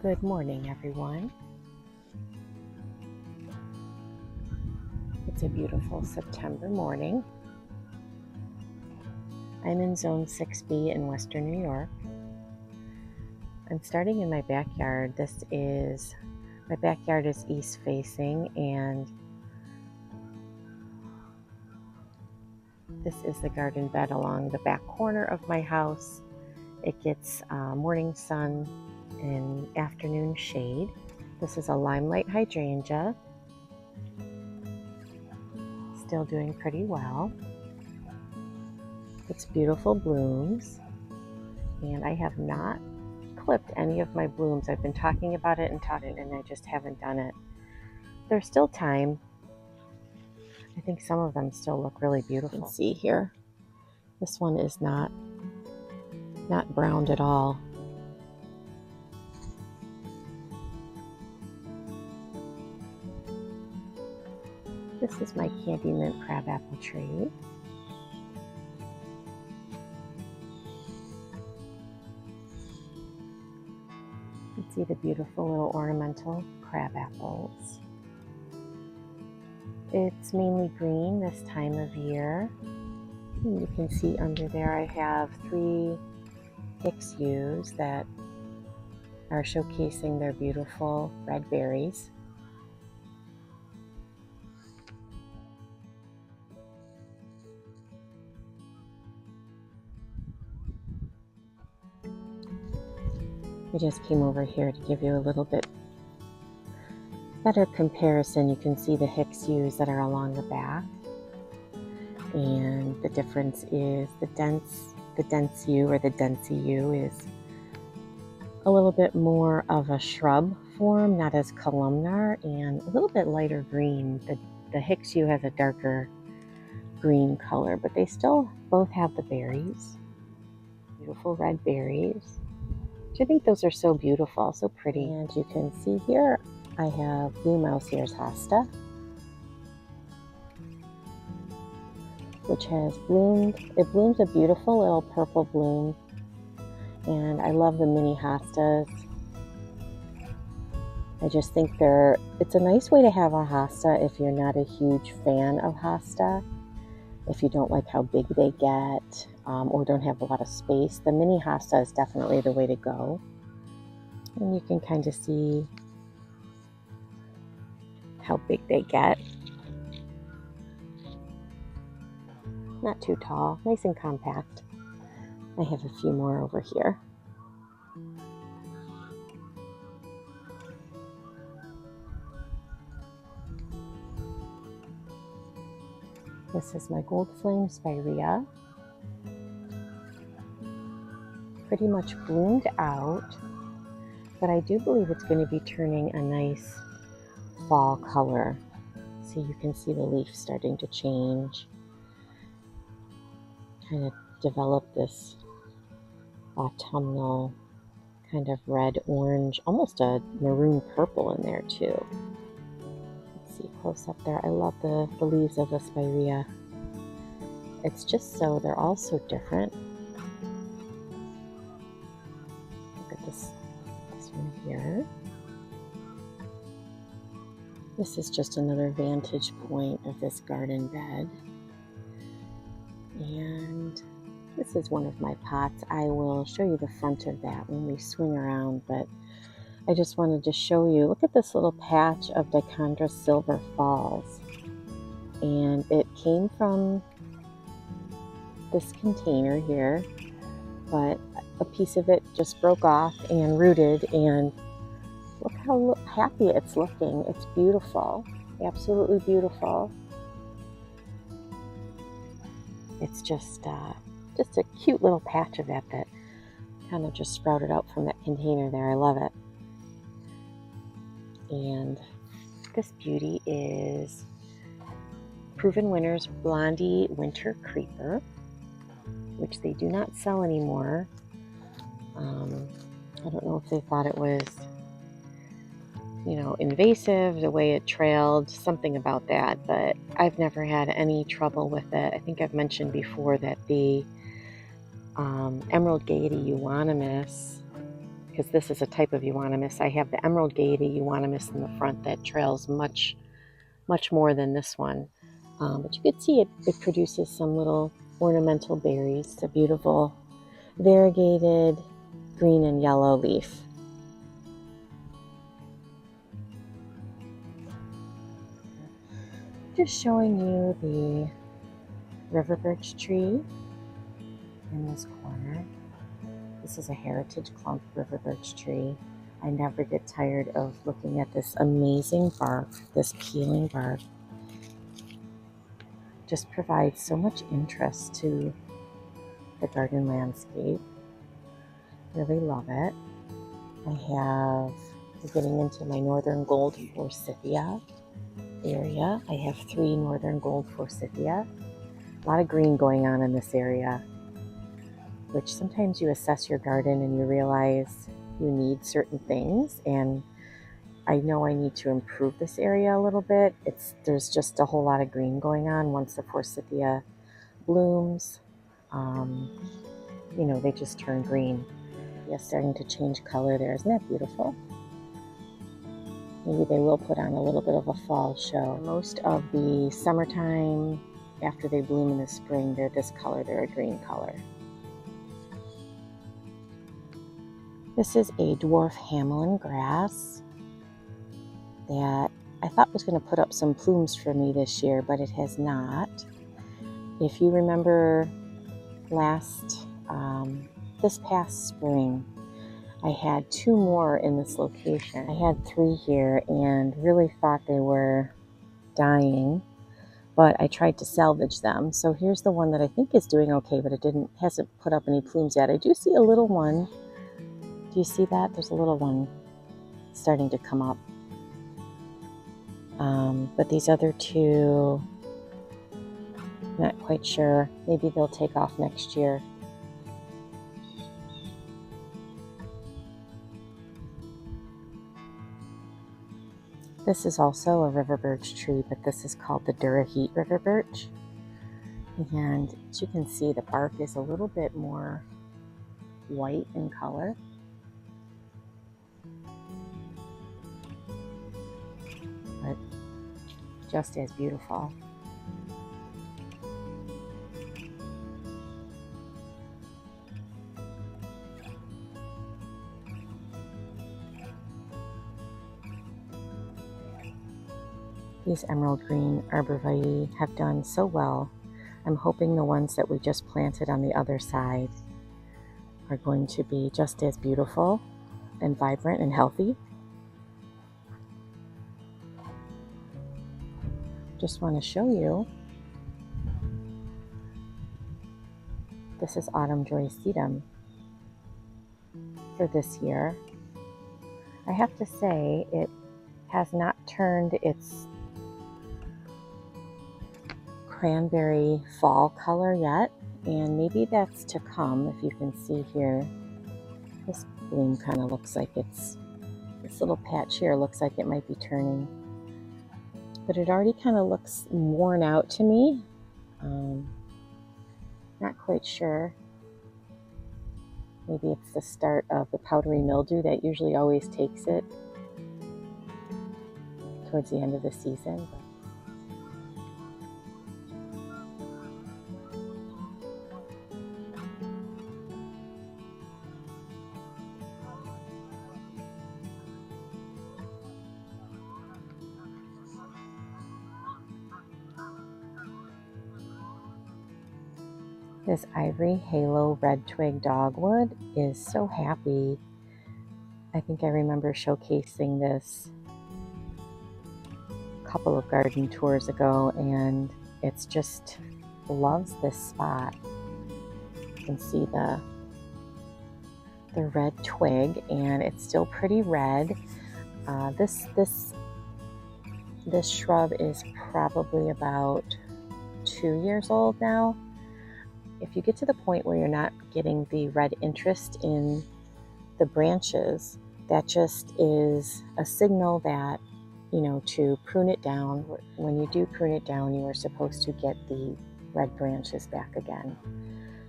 Good morning, everyone. It's a beautiful September morning. I'm in Zone 6B in Western New York. I'm starting in my backyard. My backyard is east facing, and this is the garden bed along the back corner of my house. It gets morning sun and afternoon shade. This is a limelight hydrangea. Still doing pretty well. It's beautiful blooms, and I have not clipped any of my blooms. I've been talking about it and I just haven't done it. There's still time. I think some of them still look really beautiful. Let's see here. This one is not browned at all. This is my candy mint crabapple tree. You can see the beautiful little ornamental crabapples. It's mainly green this time of year. And you can see under there I have 3 Hydrangeas that are showcasing their beautiful red berries. I just came over here to give you a little bit better comparison. You can see the Hydrangeas that are along the back, and the difference is the dense yew or the dense yew is a little bit more of a shrub form, not as columnar, and a little bit lighter green. The Hydrangeas has a darker green color, but they still both have the berries, beautiful red berries. I think those are so beautiful, so pretty. And you can see here I have blue mouse ears hosta, which has bloomed. It blooms a beautiful little purple bloom, and I love the mini hostas. I just think it's a nice way to have a hosta if you're not a huge fan of hosta. If you don't like how big they get or don't have a lot of space, the mini hosta is definitely the way to go. And you can kind of see how big they get. Not too tall, nice and compact. I have a few more over here. This is my gold flame spirea. Pretty much bloomed out, but I do believe it's going to be turning a nice fall color. So you can see the leaf starting to change, kind of develop this autumnal kind of red orange, almost a maroon purple in there too. Let's see close up there. I love the leaves of the spirea. It's just so, they're all so different. Look at this one here. This is just another vantage point of this garden bed. And this is one of my pots. I will show you the front of that when we swing around, but I just wanted to show you, look at this little patch of Dichondra Silver Falls. And it came from this container here, but a piece of it just broke off and rooted, and look how happy it's looking. It's beautiful, absolutely beautiful. It's just a cute little patch of that kind of just sprouted out from that container there. I love it. And this beauty is Proven Winners Blondie Winter Creeper, which they do not sell anymore. I don't know if they thought it was, invasive, the way it trailed, something about that, but I've never had any trouble with it. I think I've mentioned before that the Emerald Gaiety euonymus because this is a type of euonymus. I have the emerald gaiety euonymus in the front that trails much more than this one. But you can see it produces some little ornamental berries. It's a beautiful variegated green and yellow leaf. Just showing you the river birch tree in this corner. This is a heritage clump river birch tree. I never get tired of looking at this amazing bark, this peeling bark. Just provides so much interest to the garden landscape. Really love it. we're getting into my northern gold forsythia area. I have 3 northern gold forsythia. A lot of green going on in this area, which sometimes you assess your garden and you realize you need certain things, and I know I need to improve this area a little bit. There's just a whole lot of green going on once the forsythia blooms. They just turn green. Yeah, starting to change color there. Isn't that beautiful? Maybe they will put on a little bit of a fall show. Most of the summertime, after they bloom in the spring, they're this color. They're a green color. This is a dwarf Hamelin grass that I thought was going to put up some plumes for me this year, but it has not. If you remember this past spring, I had 2 more in this location. I had 3 here and really thought they were dying, but I tried to salvage them. So here's the one that I think is doing okay, but hasn't put up any plumes yet. I do see a little one. Do you see that? There's a little one starting to come up. But these other 2, not quite sure. Maybe they'll take off next year. This is also a river birch tree, but this is called the Durahit river birch. And as you can see, the bark is a little bit more white in color. But just as beautiful. These emerald green arborvitae have done so well. I'm hoping the ones that we just planted on the other side are going to be just as beautiful and vibrant and healthy. Just want to show you. This is autumn joy sedum for this year. I have to say it has not turned its cranberry fall color yet, and maybe that's to come. If you can see here, this bloom kind of looks like this little patch here looks like it might be turning, but it already kind of looks worn out to me. Not quite sure. Maybe it's the start of the powdery mildew that usually always takes it towards the end of the season. This ivory halo red twig dogwood is so happy. I think I remember showcasing this a couple of garden tours ago, and it's just loves this spot. You can see the red twig, and it's still pretty red. This shrub is probably about 2 years old now. If you get to the point where you're not getting the red interest in the branches, that just is a signal that, to prune it down. When you do prune it down, you are supposed to get the red branches back again.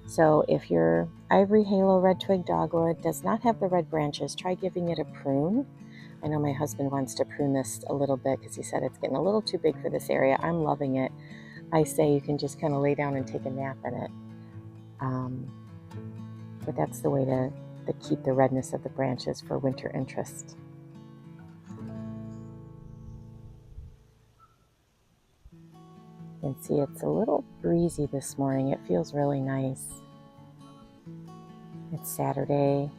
So if your ivory halo red twig dogwood does not have the red branches, try giving it a prune. I know my husband wants to prune this a little bit because he said it's getting a little too big for this area. I'm loving it. I say you can just kind of lay down and take a nap in it. But that's the way to keep the redness of the branches for winter interest. You can see it's a little breezy this morning. It feels really nice. It's Saturday,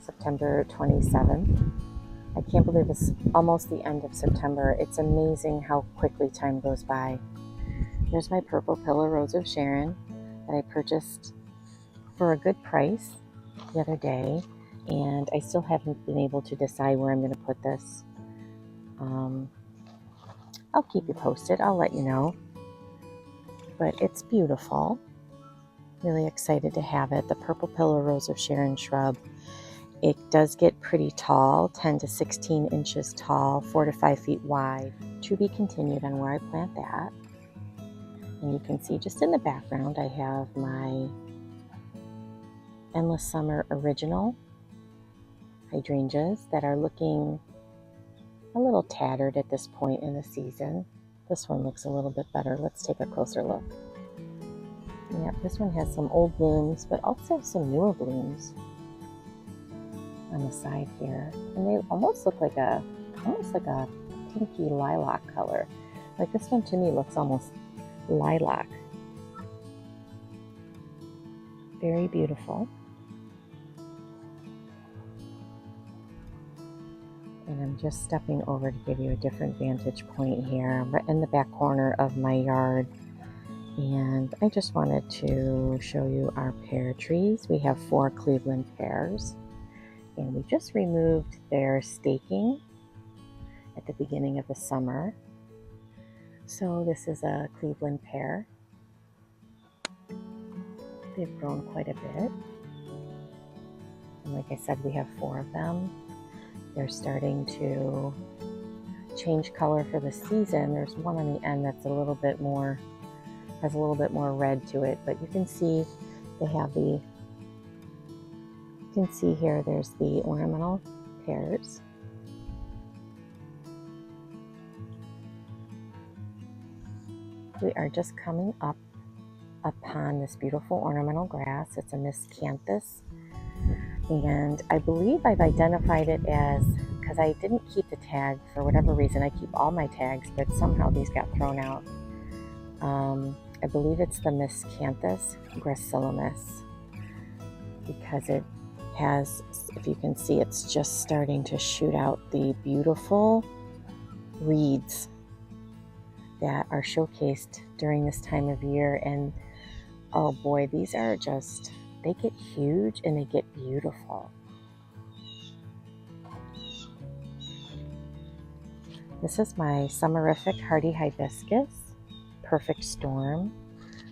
September 27th. I can't believe it's almost the end of September. It's amazing how quickly time goes by. Here's my purple pillar rose of Sharon that I purchased for a good price the other day, and I still haven't been able to decide where I'm going to put this. I'll keep you posted. I'll let you know. But it's beautiful. Really excited to have it. The purple pillar rose of Sharon shrub. It does get pretty tall, 10 to 16 inches tall, 4 to 5 feet wide. To be continued on where I plant that. And you can see just in the background I have my Endless Summer Original hydrangeas that are looking a little tattered at this point in the season. This one looks a little bit better. Let's take a closer look. Yeah, this one has some old blooms, but also some newer blooms on the side here. And they almost look like a pinky lilac color. Like this one to me looks almost lilac. Very beautiful. And I'm just stepping over to give you a different vantage point here. I'm right in the back corner of my yard. And I just wanted to show you our pear trees. We have 4 Cleveland pears. And we just removed their staking at the beginning of the summer. So this is a Cleveland pear. They've grown quite a bit. And like I said, we have 4 of them. They're starting to change color for the season. There's one on the end that's has a little bit more red to it, but you can see they have you can see here there's the ornamental pears. We are just coming up upon this beautiful ornamental grass. It's a miscanthus. And I believe I've identified it as, because I didn't keep the tag for whatever reason. I keep all my tags, but somehow these got thrown out. I believe it's the miscanthus gracilis, because it has, if you can see, it's just starting to shoot out the beautiful reeds that are showcased during this time of year. And oh boy, these are just, they get huge and they get beautiful. This is my summerific hardy hibiscus, Perfect Storm,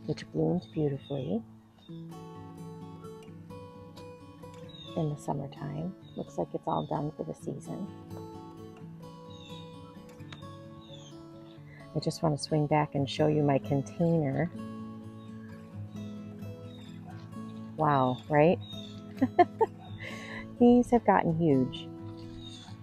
which bloomed beautifully in the summertime. Looks like it's all done for the season. I just want to swing back and show you my container. Wow, right? These have gotten huge.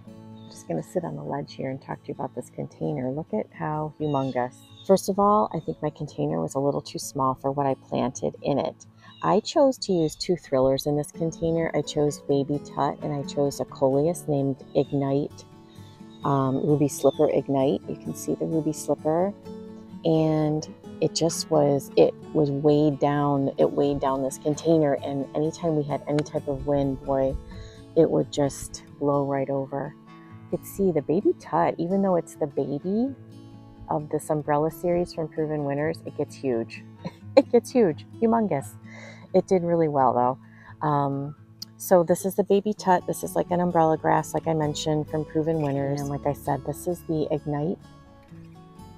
I'm just going to sit on the ledge here and talk to you about this container. Look at how humongous. First of all, I think my container was a little too small for what I planted in it. I chose to use 2 thrillers in this container. I chose Baby Tut and I chose a coleus named Ignite, Ruby Slipper Ignite. You can see the Ruby Slipper. And it was weighed down. It weighed down this container, and anytime we had any type of wind, boy, it would just blow right over. You could see the Baby Tut, even though it's the baby of this umbrella series from Proven Winners, it gets huge. It gets huge, humongous. It did really well though. So this is the Baby Tut. This is like an umbrella grass, like I mentioned, from Proven Winners. And like I said, this is the Ignite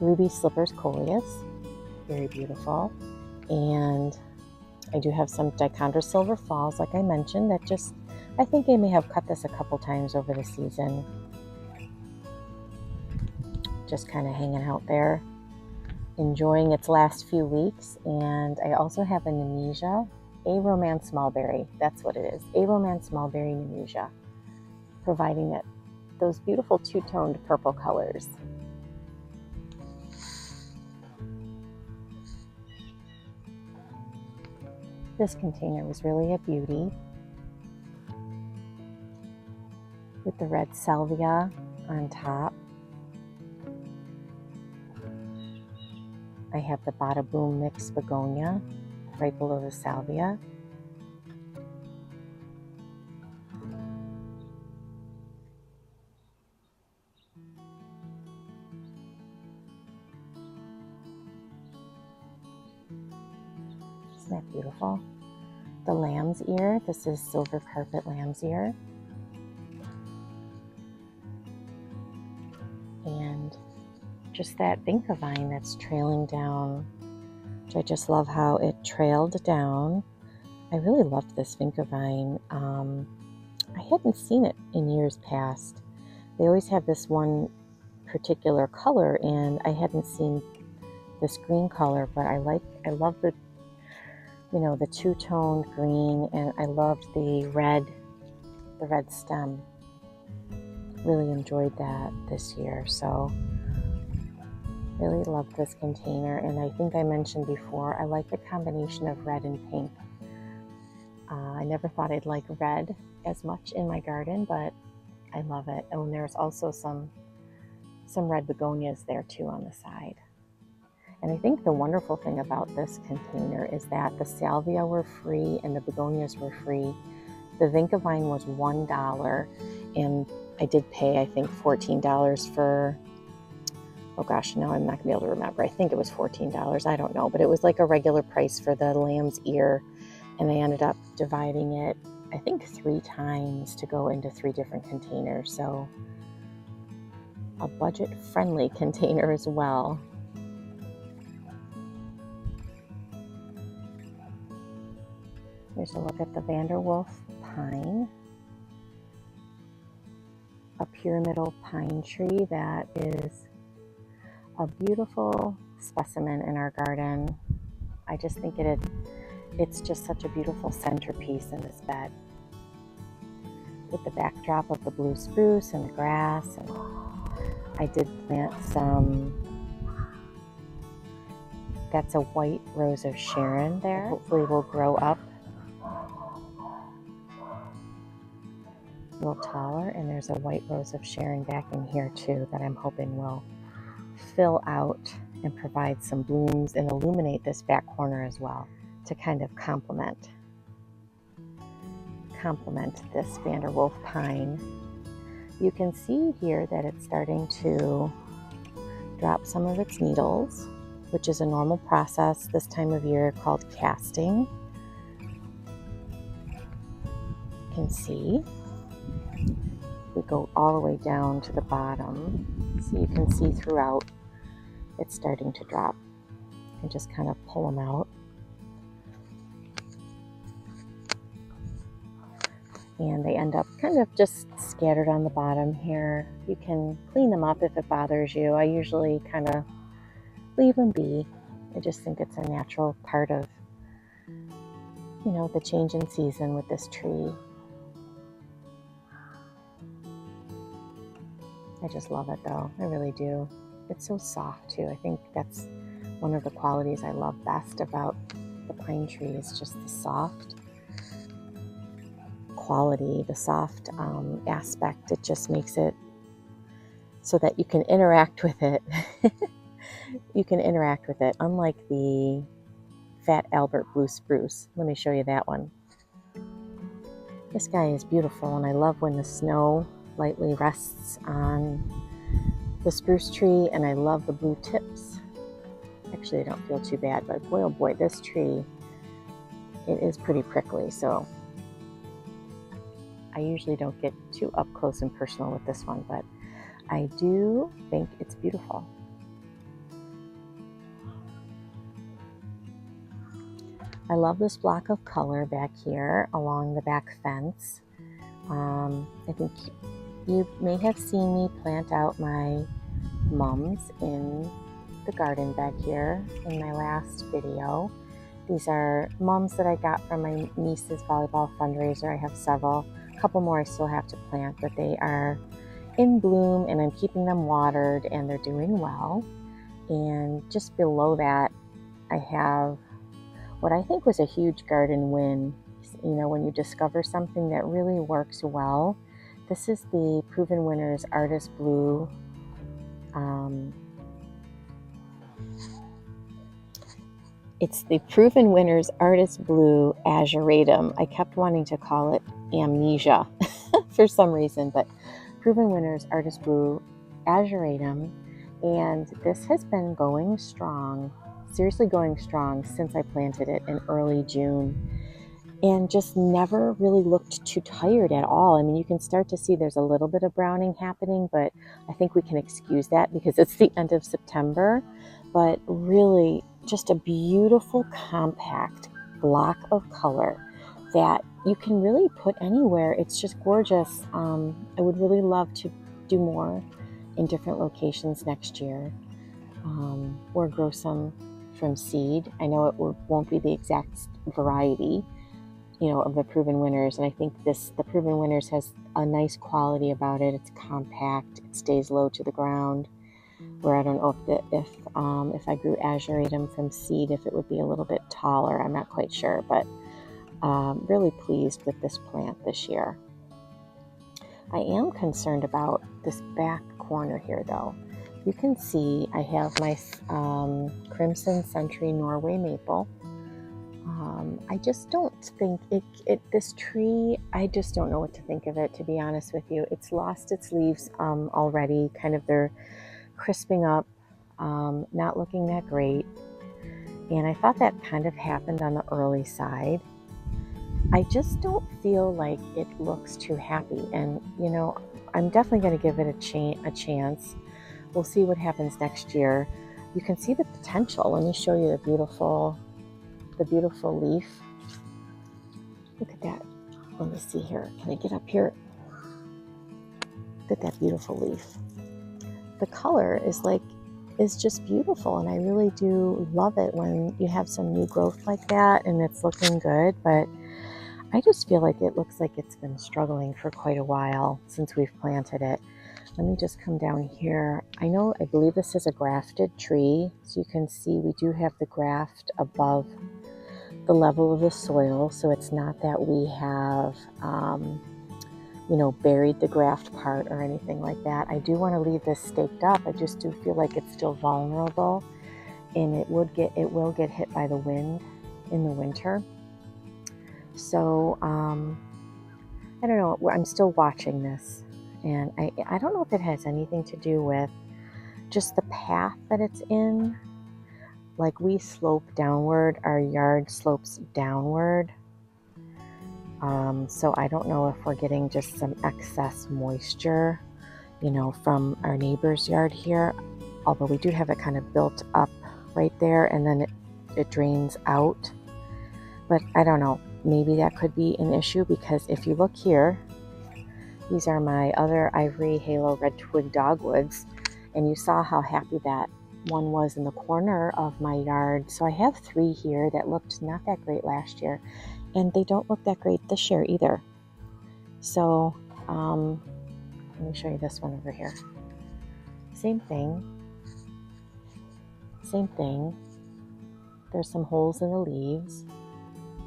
Ruby Slippers coleus. Very beautiful. And I do have some Dichondra Silver Falls, like I mentioned, that just, I think I may have cut this a couple times over the season. Just kind of hanging out there. enjoying its last few weeks. And I also have a Nemesia, a romance mulberry. That's what it is, a romance mulberry Nemesia, providing it those beautiful two-toned purple colors. This container was really a beauty with the red salvia on top. I have the Bada Boom mixed begonia right below the salvia. Isn't that beautiful? The lamb's ear, this is silver carpet lamb's ear. And just that vinca vine that's trailing down, which I just love how it trailed down. I really loved this vinca vine. I hadn't seen it in years past. They always have this one particular color, and I hadn't seen this green color, but I love the, the two-toned green, and I loved the red stem. Really enjoyed that this year, so really loved this container. And I think I mentioned before, I like the combination of red and pink. I never thought I'd like red as much in my garden, but I love it. And there's also some red begonias there too on the side. And I think the wonderful thing about this container is that the salvia were free and the begonias were free. The vinca vine was $1, and I did pay, I think, $14 for, oh gosh, now I'm not gonna be able to remember. I think it was $14, I don't know, but it was like a regular price for the lamb's ear, and I ended up dividing it, I think, 3 times to go into 3 different containers, so a budget-friendly container as well. Here's a look at the Vanderwolf pine, a pyramidal pine tree that is a beautiful specimen in our garden. I just think it's just such a beautiful centerpiece in this bed, with the backdrop of the blue spruce and the grass. And I did plant that's a white rose of Sharon there. Hopefully will grow up a little taller, and there's a white rose of Sharon back in here too that I'm hoping will fill out and provide some blooms and illuminate this back corner as well, to kind of complement this Vanderwolf pine. You can see here that it's starting to drop some of its needles, which is a normal process this time of year called casting. You can see we go all the way down to the bottom, so you can see throughout it's starting to drop, and just kind of pull them out. And they end up kind of just scattered on the bottom here. You can clean them up if it bothers you. I usually kind of leave them be. I just think it's a natural part of, the change in season with this tree. I just love it though, I really do. It's so soft too. I think that's one of the qualities I love best about the pine tree, is just the soft quality, the soft aspect. It just makes it so that you can interact with it. You can interact with it, unlike the Fat Albert blue spruce. Let me show you that one. This guy is beautiful, and I love when the snow lightly rests on the spruce tree, and I love the blue tips. Actually, I don't feel too bad, but boy, oh boy, this tree, it is pretty prickly, so I usually don't get too up close and personal with this one, but I do think it's beautiful. I love this block of color back here along the back fence. I think you may have seen me plant out my mums in the garden bed here in my last video. These are mums that I got from my niece's volleyball fundraiser. I have several, a couple more I still have to plant, but they are in bloom and I'm keeping them watered and they're doing well. And just below that, I have what I think was a huge garden win. You know, when you discover something that really works well. This is the Proven Winners Artist Blue. It's the Proven Winners Artist Blue Azuratum. I kept wanting to call it Amnesia for some reason, but Proven Winners Artist Blue Azuratum. And this has been going strong, seriously going strong since I planted it in early June. And just never really looked too tired at all. I mean, you can start to see there's a little bit of browning happening, but I think we can excuse that because it's the end of September. But really, just a beautiful, compact block of color that you can really put anywhere. It's just gorgeous. I would really love to do more in different locations next year, or grow some from seed. I know it won't be the exact variety, you know, of the Proven Winners, and I think the Proven Winners has a nice quality about it. It's compact, it stays low to the ground, where I don't know if I grew Azuratum from seed, if it would be a little bit taller. I'm not quite sure, but really pleased with this plant this year. I am concerned about this back corner here, though. You can see I have my Crimson Sentry Norway maple. I just don't think this tree, I just don't know what to think of it, to be honest with you. It's lost its leaves already, kind of they're crisping up, not looking that great. And I thought that kind of happened on the early side. I just don't feel like it looks too happy. And, you know, I'm definitely going to give it a chance. We'll see what happens next year. You can see the potential. Let me show you the beautiful leaf. Look at that. Let me see here. Can I get up here? Look at that beautiful leaf. The color is just beautiful, and I really do love it when you have some new growth like that and it's looking good. But I just feel like it looks like it's been struggling for quite a while since we've planted it. Let me just come down here. I believe this is a grafted tree, so you can see we do have the graft above the level of the soil, so it's not that we have buried the graft part or anything like that. I do want to leave this staked up. I just do feel like it's still vulnerable, and it will get hit by the wind in the winter. So I don't know. I'm still watching this, and I don't know if it has anything to do with just the path that it's in. Like, we slope downward, our yard slopes downward. So I don't know if we're getting just some excess moisture, from our neighbor's yard here. Although we do have it kind of built up right there, and then it drains out. But I don't know, maybe that could be an issue, because if you look here, these are my other ivory halo red twig dogwoods, and you saw how happy that one was in the corner of my yard. So I have 3 here that looked not that great last year, and they don't look that great this year either. So let me show you this one over here. Same thing. There's some holes in the leaves,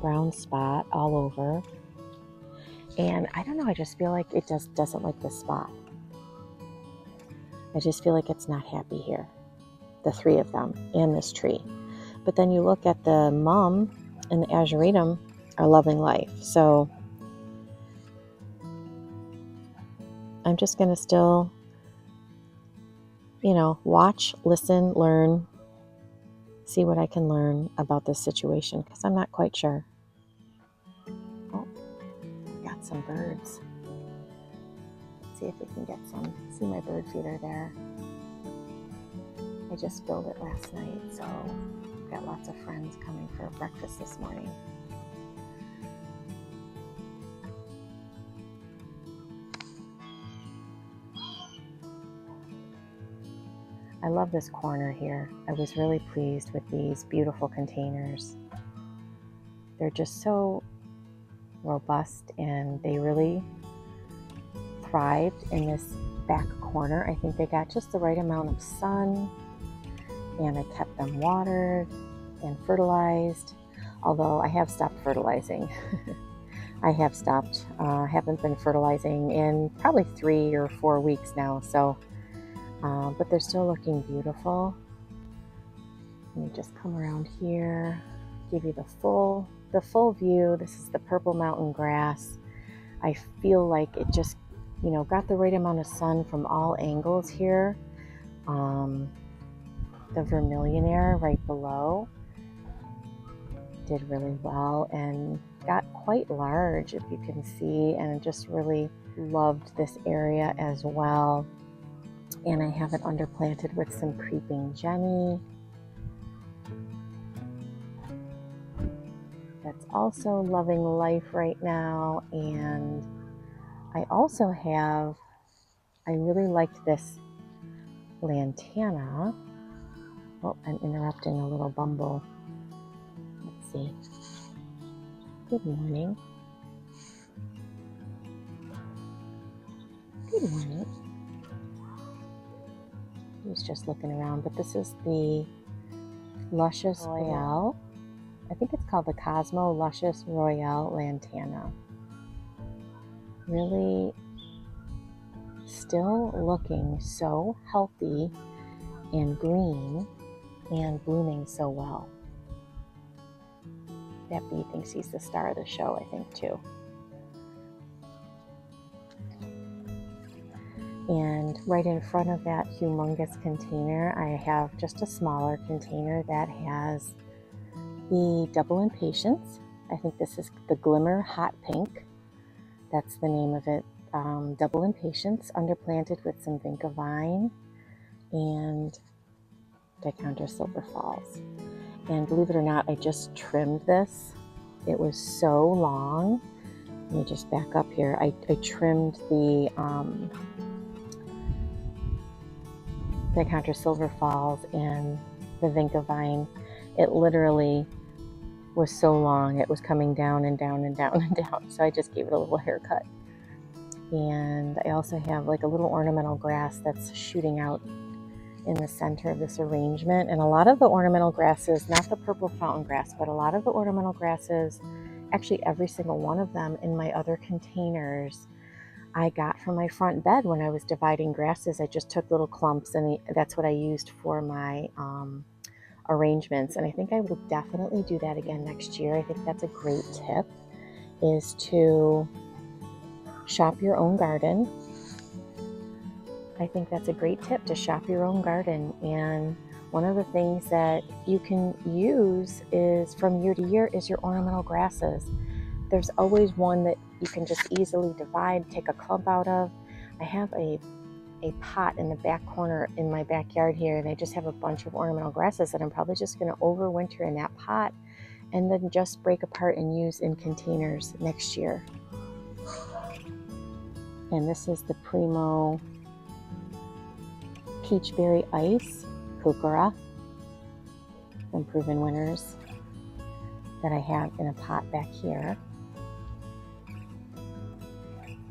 brown spot all over, and I don't know, I just feel like it just doesn't like this spot. I just feel like it's not happy here, the 3 of them and this tree. But then you look at the mum and the Azuratum are loving life. So I'm just going to still, watch, listen, learn, see what I can learn about this situation, because I'm not quite sure. Oh, got some birds. Let's see if we can get some. See my bird feeder there. I just filled it last night, so I've got lots of friends coming for breakfast this morning. I love this corner here. I was really pleased with these beautiful containers. They're just so robust, and they really thrived in this back corner. I think they got just the right amount of sun, and I kept them watered and fertilized, although I have stopped fertilizing. I have stopped, haven't been fertilizing in probably 3 or 4 weeks now, so but they're still looking beautiful. Let me just come around here, give you the full view. This is the purple mountain grass. I feel like it just, you know, got the right amount of sun from all angles here. The vermillionaire right below did really well and got quite large, if you can see, and I just really loved this area as well. And I have it underplanted with some creeping jenny. That's also loving life right now. And I also have, I really liked this Lantana. Oh, I'm interrupting a little bumble. Let's see. Good morning. Good morning. He was just looking around, but this is the Luscious Royale. I think it's called the Cosmo Luscious Royale Lantana. Really still looking so healthy and green and blooming so well. That bee thinks he's the star of the show, I think, too. And right in front of that humongous container, I have just a smaller container that has the double impatiens. I think this is the Glimmer Hot Pink. That's the name of it. Double impatiens, underplanted with some vinca vine and Dichondra silver falls. And believe it or not, I just trimmed this. It was so long. Let me just back up here. I trimmed the Dichondra silver falls and the vinca vine. It literally was so long. It was coming down and down and down and down. So I just gave it a little haircut. And I also have like a little ornamental grass that's shooting out in the center of this arrangement. And a lot of the ornamental grasses, not the purple fountain grass, but a lot of the ornamental grasses, actually every single one of them in my other containers, I got from my front bed when I was dividing grasses. I just took little clumps, and that's what I used for my arrangements. And I think I will definitely do that again next year. I think that's a great tip, is to shop your own garden. I think that's a great tip, to shop your own garden. And one of the things that you can use is from year to year is your ornamental grasses. There's always one that you can just easily divide, take a clump out of. I have a pot in the back corner in my backyard here, and I just have a bunch of ornamental grasses that I'm probably just going to overwinter in that pot and then just break apart and use in containers next year. And this is the Primo Peachberry Ice Kukura from Proven Winners that I have in a pot back here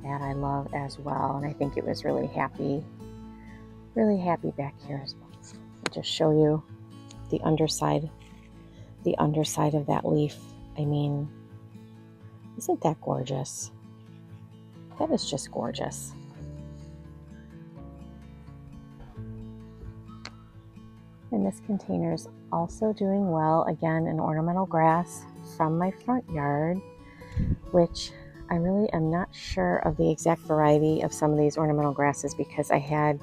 that I love as well. And I think it was really happy back here as well. I'll just show you the underside of that leaf. I mean, isn't that gorgeous? That is just gorgeous. And this container is also doing well. Again, an ornamental grass from my front yard, which I really am not sure of the exact variety of some of these ornamental grasses, because I had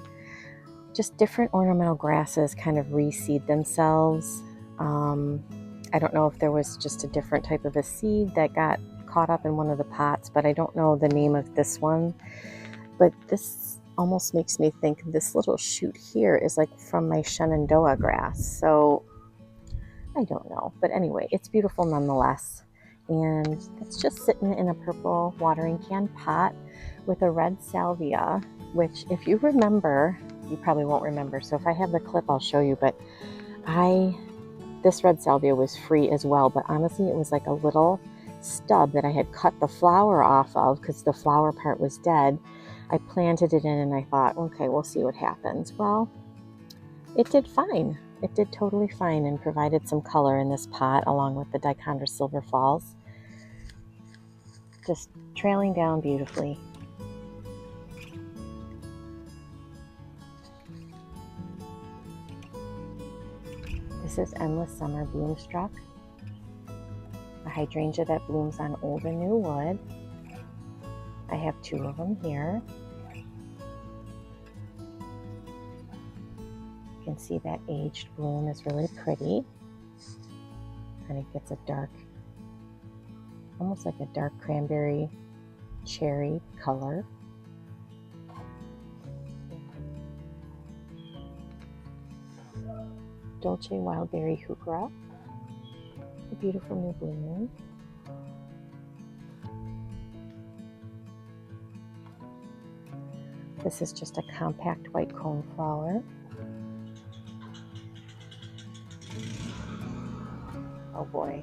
just different ornamental grasses kind of reseed themselves. I don't know if there was just a different type of a seed that got caught up in one of the pots, but I don't know the name of this one. But this almost makes me think this little shoot here is like from my Shenandoah grass. So I don't know. But anyway, it's beautiful nonetheless. And it's just sitting in a purple watering can pot with a red salvia, which, if you remember you probably won't remember. So if I have the clip, I'll show you. But this red salvia was free as well. But honestly, it was like a little stub that I had cut the flower off of because the flower part was dead. I planted it in and I thought, okay, we'll see what happens. Well, it did fine. It did totally fine and provided some color in this pot along with the Dichondra silver falls. Just trailing down beautifully. This is Endless Summer Bloomstruck, a hydrangea that blooms on old and new wood. I have 2 of them here. You can see that aged bloom is really pretty. And it gets a dark, almost like a dark cranberry cherry color. Dolce Wildberry Heuchera, a beautiful new bloom. This is just a compact white cone flower. Oh boy.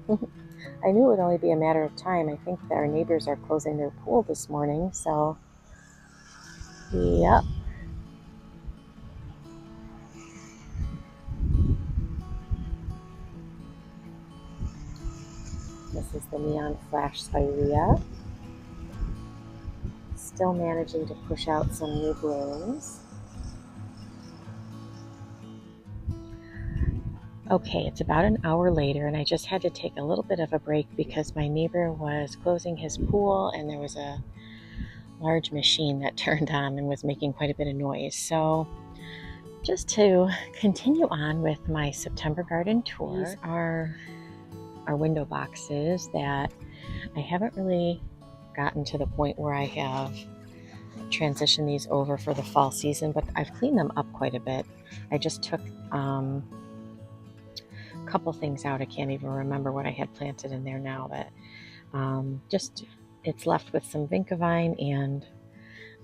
I knew it would only be a matter of time. I think that our neighbors are closing their pool this morning, so yep. This is the Neon Flash Spirea. Still managing to push out some new blooms. Okay, it's about an hour later and I just had to take a little bit of a break because my neighbor was closing his pool and there was a large machine that turned on and was making quite a bit of noise. So just to continue on with my September garden tour, these are our window boxes that I haven't really gotten to the point where I have transitioned these over for the fall season, but I've cleaned them up quite a bit. I just took a couple things out. I can't even remember what I had planted in there now, but just it's left with some vinca vine and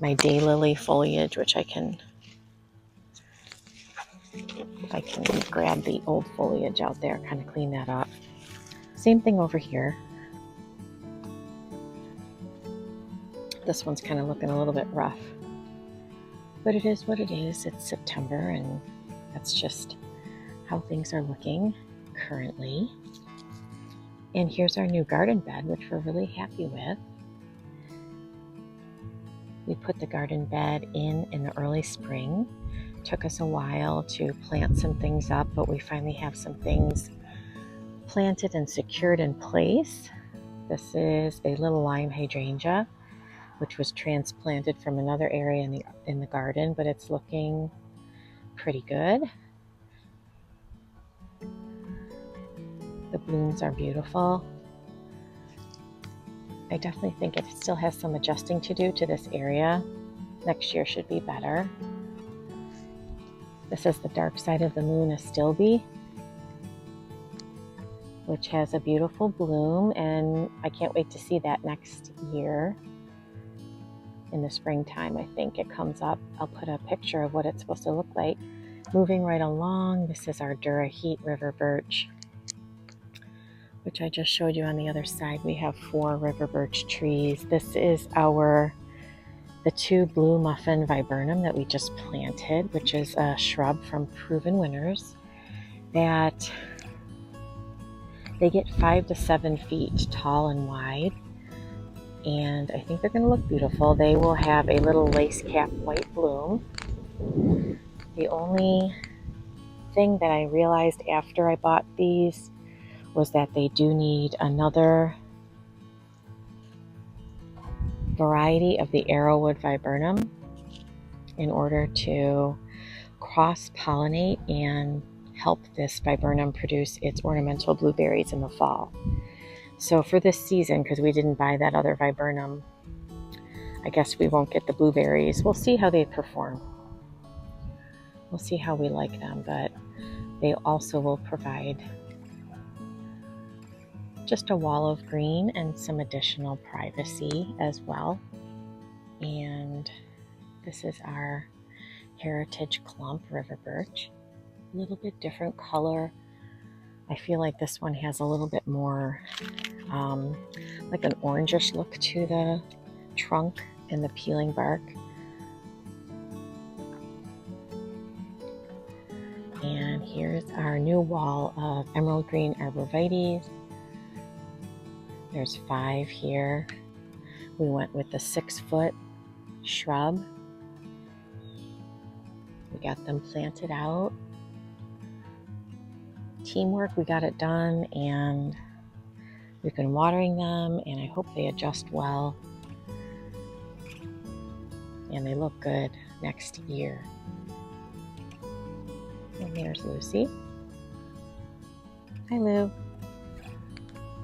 my daylily foliage, which I can grab the old foliage out there, kind of clean that up. Same thing over here. This one's kind of looking a little bit rough, but it is what it is. It's September and that's just how things are looking currently. And here's our new garden bed, which we're really happy with. We put the garden bed in the early spring. Took us a while to plant some things up, but we finally have some things planted and secured in place. This is a little lime hydrangea, which was transplanted from another area in the garden, but it's looking pretty good. The blooms are beautiful. I definitely think it still has some adjusting to do to this area. Next year should be better. This is the dark side of the moon astilbe, which has a beautiful bloom, and I can't wait to see that next year. In the springtime, I think it comes up. I'll put a picture of what it's supposed to look like. Moving right along, this is our Dura Heat River Birch, which I just showed you on the other side. We have 4 river birch trees. This is the 2 blue muffin viburnum that we just planted, which is a shrub from Proven Winners that they get 5 to 7 feet tall and wide. And I think they're going to look beautiful. They will have a little lace cap white bloom. The only thing that I realized after I bought these was that they do need another variety of the arrowwood viburnum in order to cross-pollinate and help this viburnum produce its ornamental blueberries in the fall. So for this season, because we didn't buy that other viburnum, I guess we won't get the blueberries. We'll see how they perform. We'll see how we like them, but they also will provide just a wall of green and some additional privacy as well. And this is our heritage clump river birch. A little bit different color. I feel like this one has a little bit more like an orangish look to the trunk and the peeling bark. And here's our new wall of emerald green arborvitaes. There's 5 here. We went with the 6-foot shrub. We got them planted out. Teamwork, we got it done, and we've been watering them, and I hope they adjust well and they look good next year. And there's Lucy. Hi, Lou.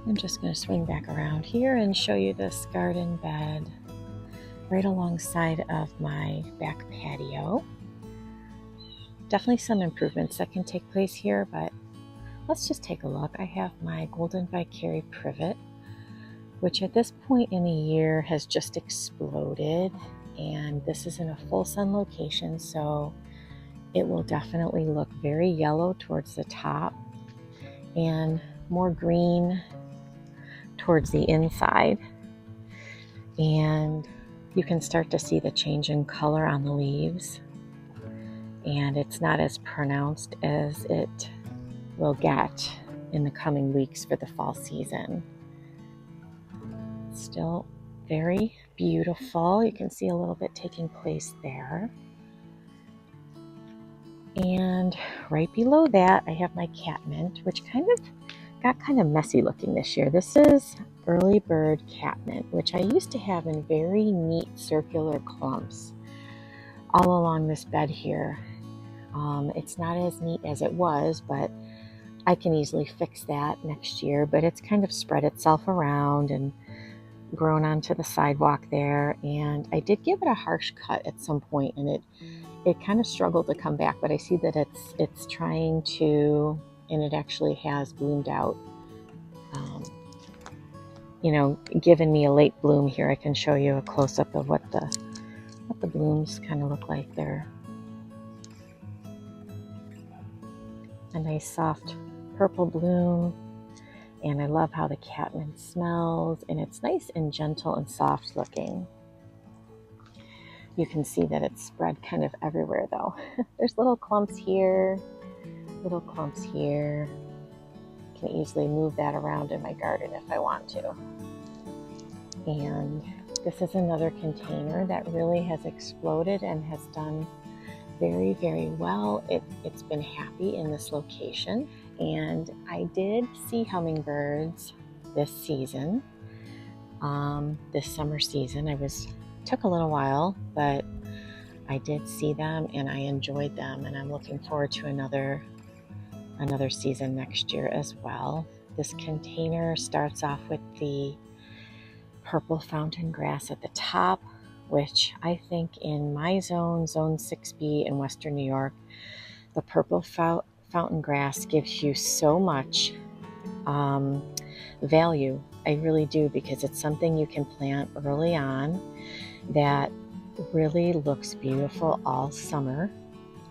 I'm just going to swing back around here and show you this garden bed right alongside of my back patio. Definitely some improvements that can take place here, but let's just take a look. I have my golden vicary privet, which at this point in the year has just exploded, and this is in a full sun location, so it will definitely look very yellow towards the top and more green towards the inside. And you can start to see the change in color on the leaves, and it's not as pronounced as it will get in the coming weeks for the fall season. Still very beautiful. You can see a little bit taking place there. And right below that, I have my catmint, which got kind of messy looking this year. This is early bird catmint, which I used to have in very neat circular clumps all along this bed here. It's not as neat as it was, but I can easily fix that next year. But it's kind of spread itself around and grown onto the sidewalk there. And I did give it a harsh cut at some point, and it kind of struggled to come back, but I see that it's trying to, and it actually has bloomed out. Given me a late bloom here. I can show you a close-up of what the blooms kind of look like there. A nice soft purple bloom, and I love how the catmint smells, and it's nice and gentle and soft looking. You can see that it's spread kind of everywhere though. There's little clumps here, little clumps here. I can easily move that around in my garden if I want to. And this is another container that really has exploded and has done very, very well. It's been happy in this location. And I did see hummingbirds this season, this summer season. Took a little while, but I did see them and I enjoyed them, and I'm looking forward to another season next year as well. This container starts off with the purple fountain grass at the top, which I think in my zone 6B in Western New York, the purple fountain grass gives you so much value. I really do, because it's something you can plant early on that really looks beautiful all summer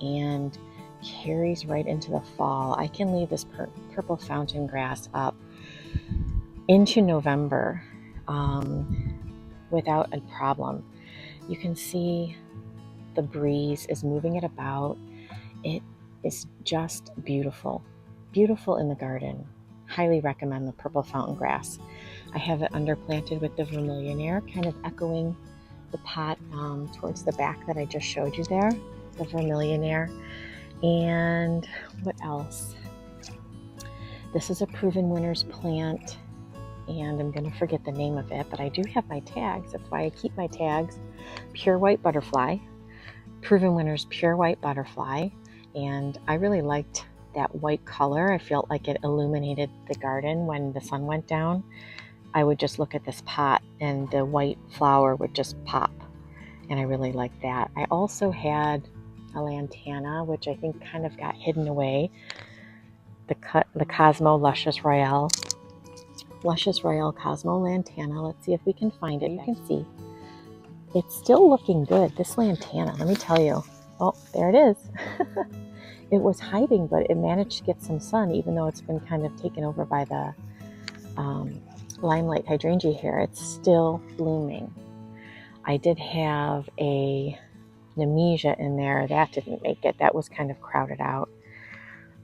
and carries right into the fall. I can leave this purple fountain grass up into November without a problem. You can see the breeze is moving it about. It is just beautiful, beautiful in the garden. Highly recommend the purple fountain grass. I have it underplanted with the vermillionaire, kind of echoing the pot towards the back that I just showed you there, the vermillionaire. And what else? This is a Proven Winners plant, and I'm going to forget the name of it, but I do have my tags. That's why I keep my tags. Pure White Butterfly, Proven Winners Pure White Butterfly, and I really liked that white color. I felt like it illuminated the garden when the sun went down. I would just look at this pot and the white flower would just pop, and I really liked that. I also had a Lantana, which I think kind of got hidden away, the Cosmo Luscious Royale Cosmo Lantana. Let's see if we can find it. You can see it's still looking good. This Lantana, let me tell you, Oh, there it is. It was hiding, but it managed to get some sun, even though it's been kind of taken over by the limelight hydrangea here. It's still blooming. I did have a nemesia in there. That didn't make it. That was kind of crowded out.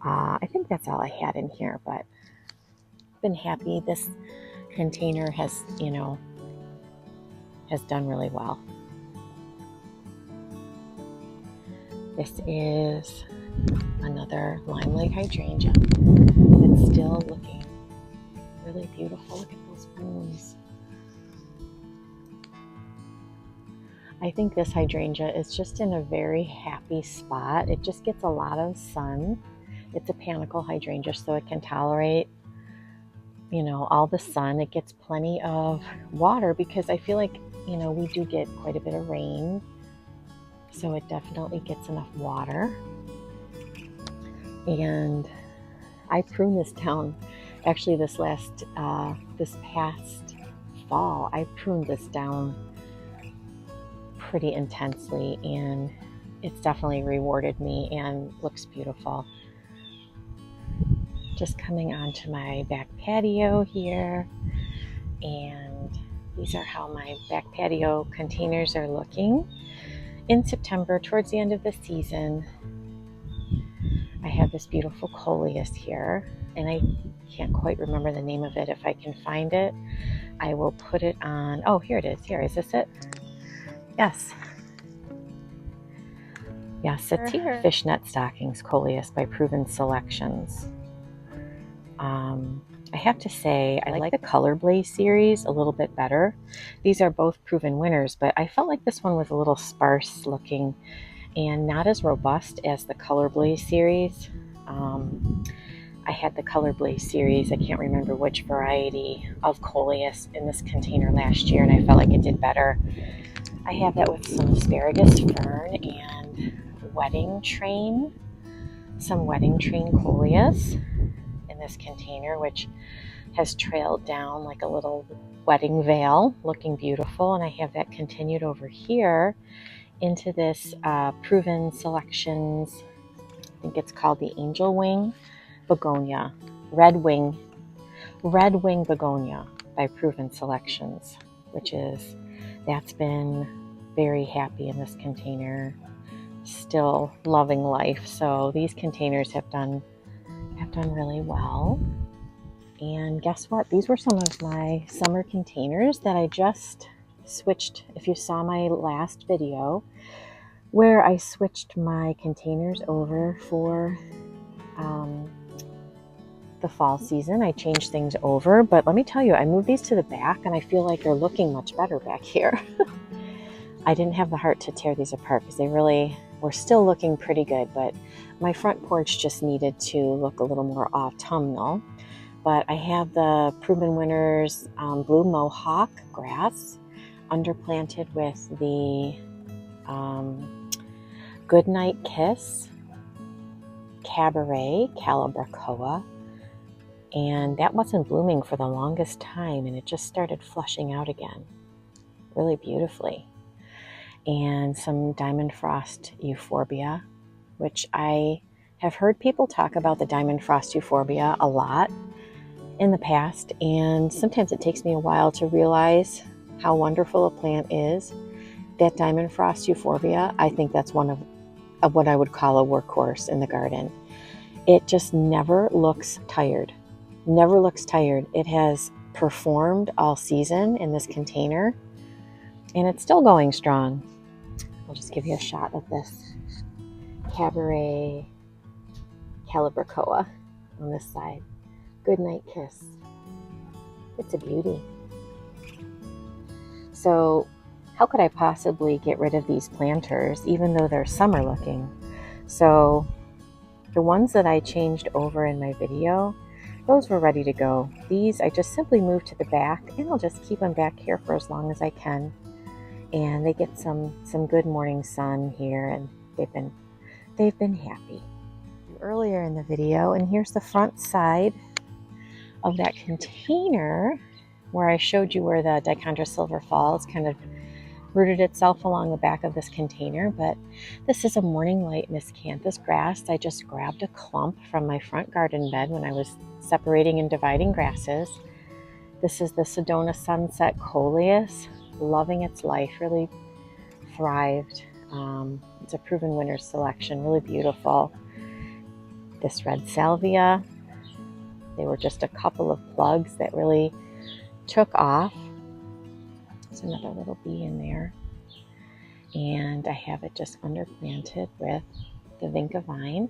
I think that's all I had in here, but I've been happy. This container has, has done really well. This is another limelight hydrangea. It's still looking really beautiful. Look at those blooms. I think this hydrangea is just in a very happy spot. It just gets a lot of sun. It's a panicle hydrangea, so it can tolerate, all the sun. It gets plenty of water because I feel like, we do get quite a bit of rain. So it definitely gets enough water. And I pruned this down. Actually, this past fall, I pruned this down pretty intensely, and it's definitely rewarded me and looks beautiful. Just coming onto my back patio here, and these are how my back patio containers are looking in September, towards the end of the season. I have this beautiful coleus here, and I can't quite remember the name of it. If I can find it, I will put it on. Oh, here it is. Here, is this it? Yes. Yes, it's here. Fishnet Stockings Coleus by Proven Selections. I have to say, I like the Color Blaze series a little bit better. These are both proven winners, but I felt like this one was a little sparse looking and not as robust as the Color Blaze series. I had the Color Blaze series, I can't remember which variety of coleus in this container last year, and I felt like it did better. I have that with some asparagus fern and some wedding train coleus in this container, which has trailed down like a little wedding veil, looking beautiful. And I have that continued over here into this Proven Selections, I think it's called the Angel Wing Begonia, Red Wing Begonia by Proven Selections, that's been very happy in this container, still loving life. So these containers have done really well. And guess what? These were some of my summer containers that I just switched. If you saw my last video where I switched my containers over for the fall season, I changed things over. But let me tell you, I moved these to the back and I feel like they're looking much better back here. I didn't have the heart to tear these apart because they really were still looking pretty good, but my front porch just needed to look a little more autumnal. But I have the Proven Winners Blue Mohawk grass underplanted with the Goodnight Kiss Cabaret Calibrachoa, and that wasn't blooming for the longest time, and it just started flushing out again really beautifully. And some Diamond Frost Euphorbia, which I have heard people talk about the Diamond Frost Euphorbia a lot in the past, and sometimes it takes me a while to realize how wonderful a plant is. That Diamond Frost Euphorbia, I think that's one of what I would call a workhorse in the garden. It just never looks tired. It has performed all season in this container, and it's still going strong. I'll just give you a shot of this Cabaret Calibrachoa on this side. Goodnight Kiss. It's a beauty. So how could I possibly get rid of these planters even though they're summer looking? So the ones that I changed over in my video, those were ready to go. These I just simply moved to the back, and I'll just keep them back here for as long as I can. And they get some good morning sun here, and they've been happy. Earlier in the video, and here's the front side of that container where I showed you where the Dichondra Silver Falls kind of rooted itself along the back of this container, but this is a morning light miscanthus grass. I just grabbed a clump from my front garden bed when I was separating and dividing grasses. This is the Sedona Sunset Coleus, loving its life, really thrived. It's a proven winter selection, really beautiful. This red salvia, they were just a couple of plugs that really took off. There's another little bee in there. And I have it just underplanted with the vinca vine.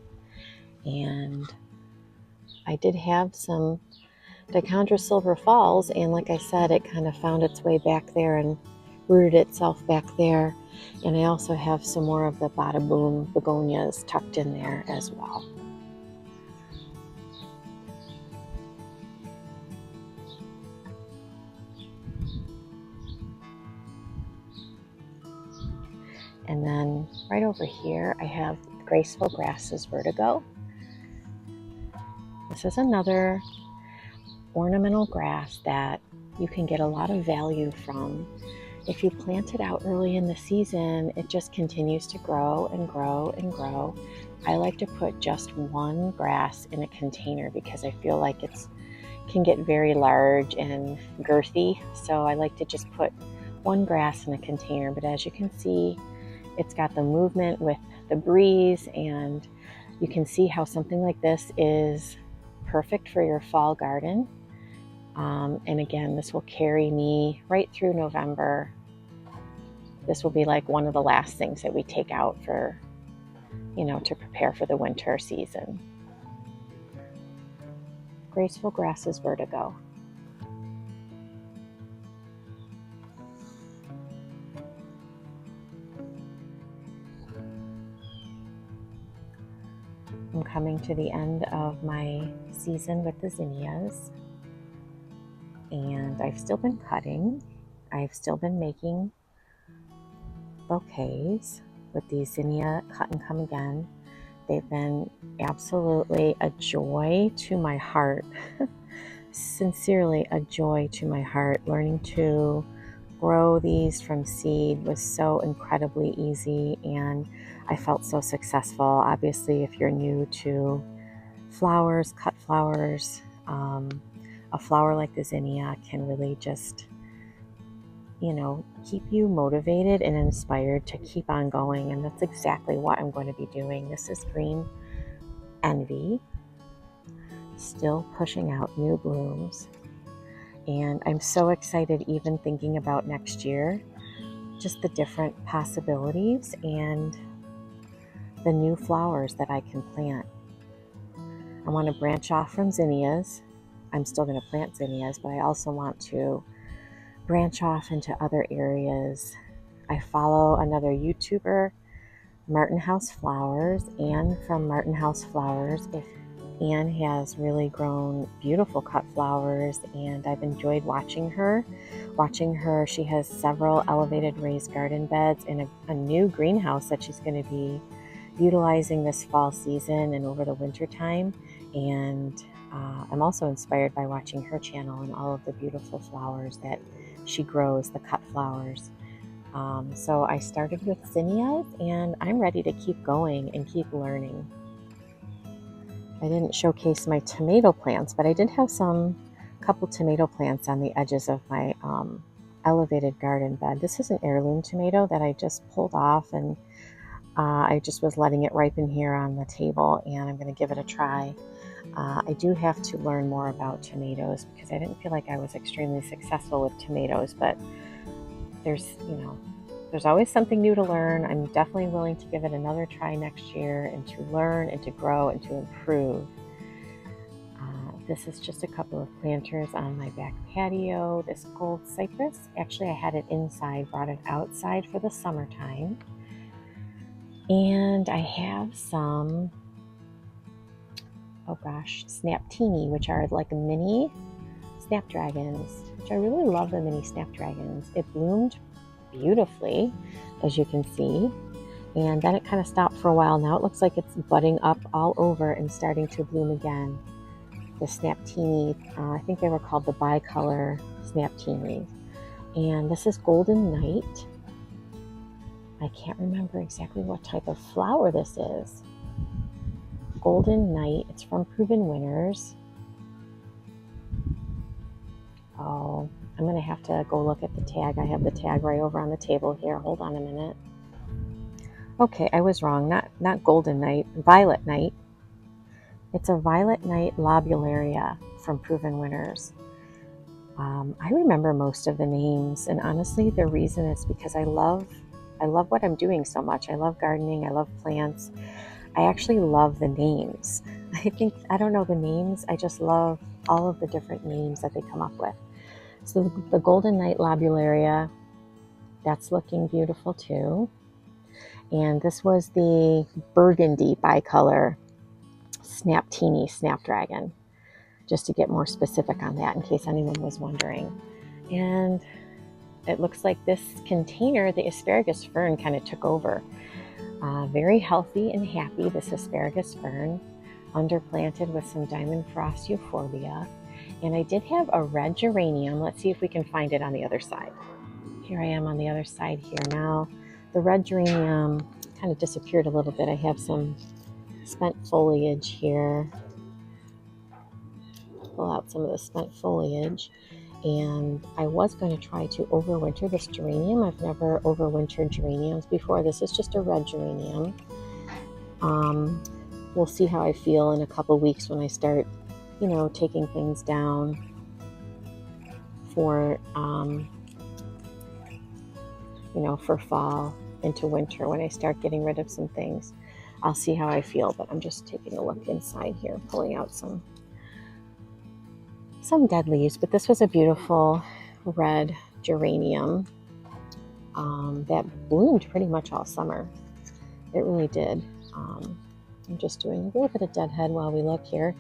And I did have some Dichondra silver falls, and like I said, it kind of found its way back there and rooted itself back there. And I also have some more of the bada boom begonias tucked in there as well. And then right over here, I have Graceful Grasses Vertigo. This is another ornamental grass that you can get a lot of value from. If you plant it out early in the season, it just continues to grow and grow and grow. I like to put just one grass in a container because I feel like it can get very large and girthy. So I like to just put one grass in a container. But as you can see, it's got the movement with the breeze, and you can see how something like this is perfect for your fall garden. And again, this will carry me right through November. This will be like one of the last things that we take out for, to prepare for the winter season. Graceful Grasses Vertigo. I'm coming to the end of my season with the Zinnias, and I've still been cutting. I've still been making bouquets with these Zinnia Cut and Come Again. They've been absolutely a joy to my heart. Sincerely a joy to my heart. Learning to grow these from seed was so incredibly easy, and I felt so successful. Obviously, if you're new to flowers, cut flowers, a flower like the zinnia can really just, keep you motivated and inspired to keep on going. And that's exactly what I'm going to be doing. This is Green Envy, still pushing out new blooms. And I'm so excited even thinking about next year, just the different possibilities and the new flowers that I can plant. I want to branch off from zinnias. I'm still going to plant zinnias, but I also want to branch off into other areas. I follow another YouTuber, Martin House Flowers, Anne from Martin House Flowers. Anne has really grown beautiful cut flowers, and I've enjoyed watching her. She has several elevated raised garden beds and a new greenhouse that she's going to be utilizing this fall season and over the winter time. And I'm also inspired by watching her channel and all of the beautiful flowers that she grows, the cut flowers. So I started with zinnias, and I'm ready to keep going and keep learning. I didn't showcase my tomato plants, but I did have a couple tomato plants on the edges of my elevated garden bed. This is an heirloom tomato that I just pulled off, and I just was letting it ripen here on the table, and I'm going to give it a try. I do have to learn more about tomatoes because I didn't feel like I was extremely successful with tomatoes, but there's always something new to learn. I'm definitely willing to give it another try next year and to learn and to grow and to improve. This is just a couple of planters on my back patio. This gold cypress, actually I had it inside, brought it outside for the summertime. And I have some, snaptini, which are like mini snapdragons, which I really love the mini snapdragons. It bloomed beautifully, as you can see, and then it kind of stopped for a while. Now it looks like it's budding up all over and starting to bloom again. The snaptini, I think they were called the bicolor snaptini. And this is Golden Night. I can't remember exactly what type of flower this is. Golden Night. It's from Proven Winners. Oh, I'm going to have to go look at the tag. I have the tag right over on the table here. Hold on a minute. Okay, I was wrong. Not Golden Night, Violet Night. It's a Violet Night lobularia from Proven Winners. I remember most of the names, and honestly, the reason is because I love what I'm doing so much. I love gardening. I love plants. I actually love the names. I don't know the names. I just love all of the different names that they come up with. So the Golden Night lobularia, that's looking beautiful too. And this was the burgundy bicolor Snaptini Snapdragon, just to get more specific on that in case anyone was wondering. And it looks like this container, the asparagus fern, kind of took over. Very healthy and happy, this asparagus fern, underplanted with some diamond frost euphorbia. And I did have a red geranium. Let's see if we can find it on the other side. Here I am on the other side here. Now, the red geranium kind of disappeared a little bit. I have some spent foliage here. Pull out some of the spent foliage. And I was going to try to overwinter this geranium. I've never overwintered geraniums before. This is just a red geranium. We'll see how I feel in a couple weeks when I start, taking things down for, for fall into winter, when I start getting rid of some things. I'll see how I feel, but I'm just taking a look inside here, pulling out some dead leaves. But this was a beautiful red geranium that bloomed pretty much all summer. It really did. I'm just doing a little bit of deadhead while we look here.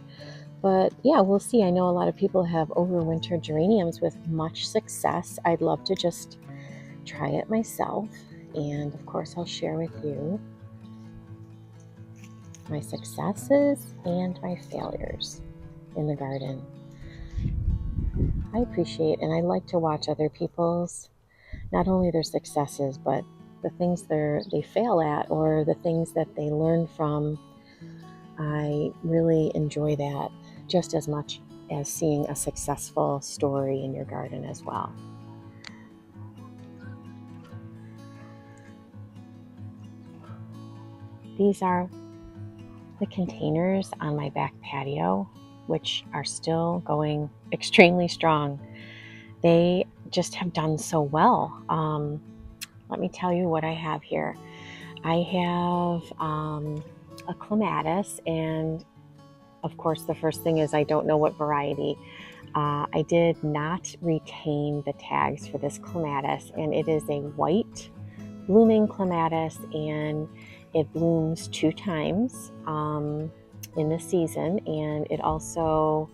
But yeah, we'll see. I know a lot of people have overwintered geraniums with much success. I'd love to just try it myself. And of course, I'll share with you my successes and my failures in the garden. I appreciate and I like to watch other people's, not only their successes, but the things they fail at or the things that they learn from. I really enjoy that just as much as seeing a successful story in your garden as well. These are the containers on my back patio, which are still going extremely strong. They just have done so well. Let me tell you what I have here. I have a Clematis, and of course the first thing is I don't know what variety. I did not retain the tags for this Clematis, and it is a white blooming Clematis, and it blooms 2 times in the season, and it also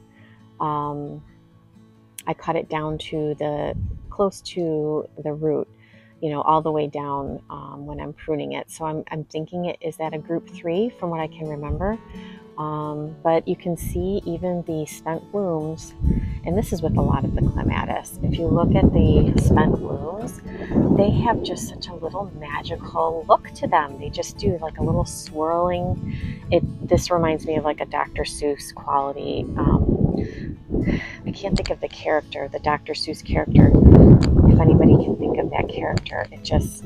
I cut it down to close to the root, all the way down when I'm pruning it. So I'm thinking is that a group 3 from what I can remember. But you can see even the spent blooms, and this is with a lot of the Clematis. If you look at the spent blooms, they have just such a little magical look to them. They just do like a little swirling. This reminds me of like a Dr. Seuss quality. I can't think of the character, the Dr. Seuss character. If anybody can think of that character, it just,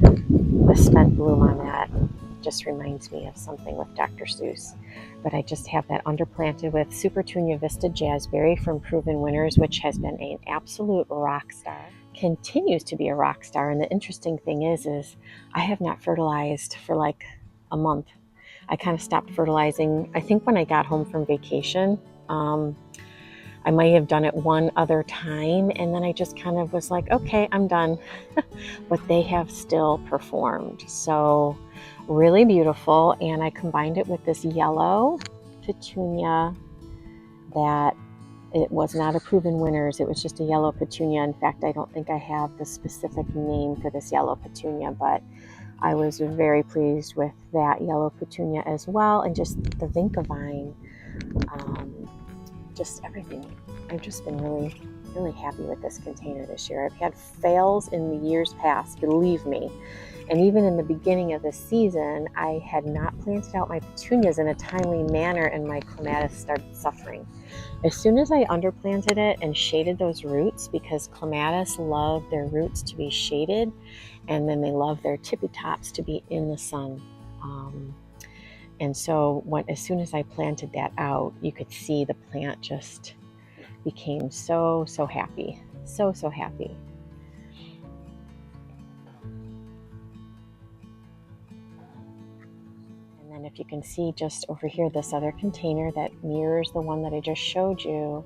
the spent bloom on that just reminds me of something with Dr. Seuss. But I just have that underplanted with Supertunia Vista Jazzberry from Proven Winners, which has been an absolute rock star, continues to be a rock star. And the interesting thing is I have not fertilized for like a month. I kind of stopped fertilizing, I think, when I got home from vacation. I might have done it one other time, and then I just kind of was like, okay, I'm done. But they have still performed. So really beautiful. And I combined it with this yellow petunia that it was not a Proven Winners. It was just a yellow petunia. In fact, I don't think I have the specific name for this yellow petunia, but I was very pleased with that yellow petunia as well. And just the Vinca vine, just everything. I've just been really really happy with this container this year. I've had fails in the years past, believe me. And even in the beginning of this season, I had not planted out my petunias in a timely manner and my clematis started suffering. As soon as I underplanted it and shaded those roots, because clematis love their roots to be shaded, and then they love their tippy tops to be in the sun. And so as soon as I planted that out, you could see the plant just became so happy. So happy. And then if you can see just over here, this other container that mirrors the one that I just showed you,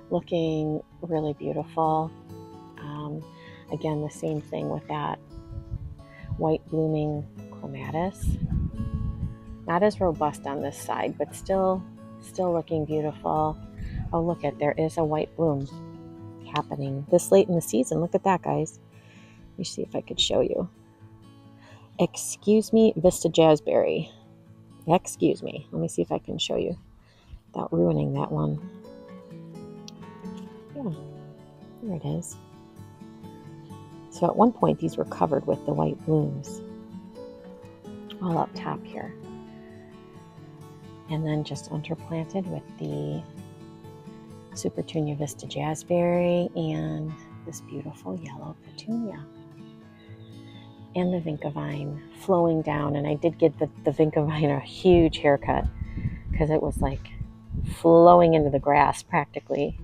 looking really beautiful. Again, the same thing with that white blooming clematis. Not as robust on this side, but still looking beautiful. Oh, look at, there is a white bloom happening this late in the season. Look at that, guys. Let me see if I could show you. Excuse me, Vista Jazzberry. Excuse me. Let me see if I can show you without ruining that one. Yeah, there it is. So at one point, these were covered with the white blooms, all up top here. And then just underplanted with the Supertunia Vista Jazzberry and this beautiful yellow petunia. And the vinca vine flowing down. And I did give the vinca vine a huge haircut because it was like flowing into the grass practically.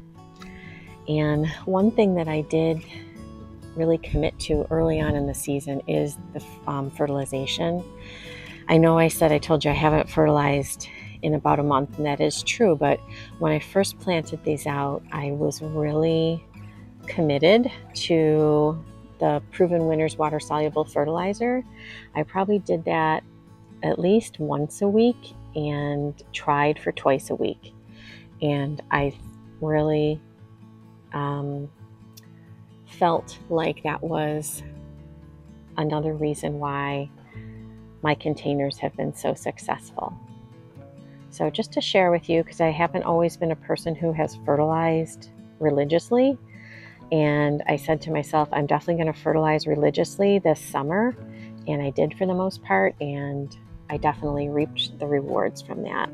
And one thing that I did really commit to early on in the season is the fertilization. I know I told you I haven't fertilized in about a month, and that is true, but when I first planted these out, I was really committed to the Proven Winners water soluble fertilizer. I probably did that at least once a week and tried for twice a week. And I really felt like that was another reason why my containers have been so successful. So just to share with you, because I haven't always been a person who has fertilized religiously, and I said to myself, I'm definitely going to fertilize religiously this summer, and I did for the most part, and I definitely reaped the rewards from that.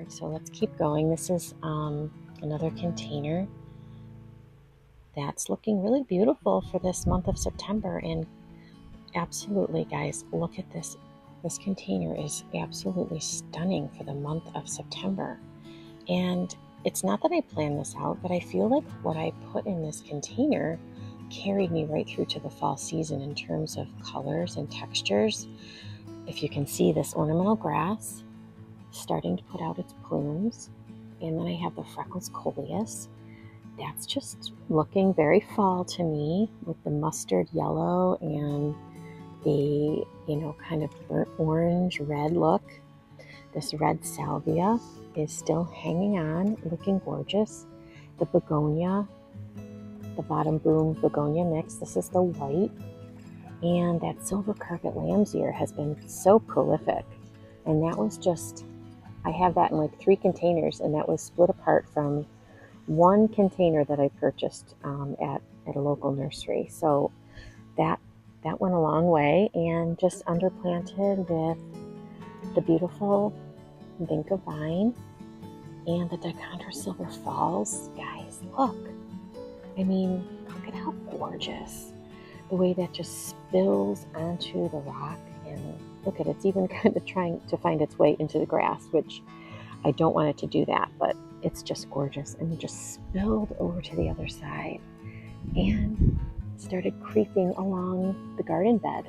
So let's keep going. This is another container that's looking really beautiful for this month of September, and absolutely, guys, look at this. This container is absolutely stunning for the month of September. And it's not that I planned this out, but I feel like what I put in this container carried me right through to the fall season in terms of colors and textures. If you can see this ornamental grass starting to put out its plumes. And then I have the freckles coleus. That's just looking very fall to me with the mustard yellow and the, kind of burnt orange red look. This red salvia is still hanging on, looking gorgeous. The begonia, the bottom boom begonia mix, this is the white. And that silver carpet lamb's ear has been so prolific. And that was just, I have that in like 3 containers, and that was split apart from one container that I purchased at a local nursery. So that went a long way, and just underplanted with the beautiful vinca vine and the Dichondra Silver Falls. Guys, look. I mean, look at how gorgeous. The way that just spills onto the rock, and look at it, it's even kind of trying to find its way into the grass, which I don't want it to do that, but it's just gorgeous. And it just spilled over to the other side and started creeping along the garden bed.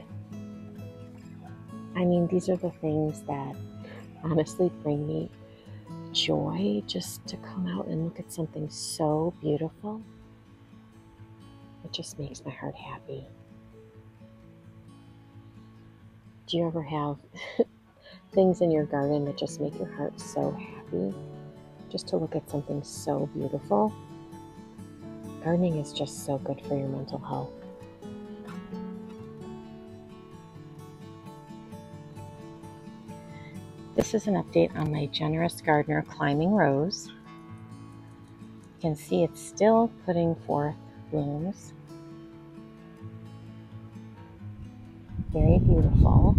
I mean, these are the things that honestly bring me joy, just to come out and look at something so beautiful. It just makes my heart happy. Do you ever have things in your garden that just make your heart so happy? Just to look at something so beautiful. Gardening is just so good for your mental health. This is an update on my generous gardener climbing rose. You can see it's still putting forth blooms. Very beautiful.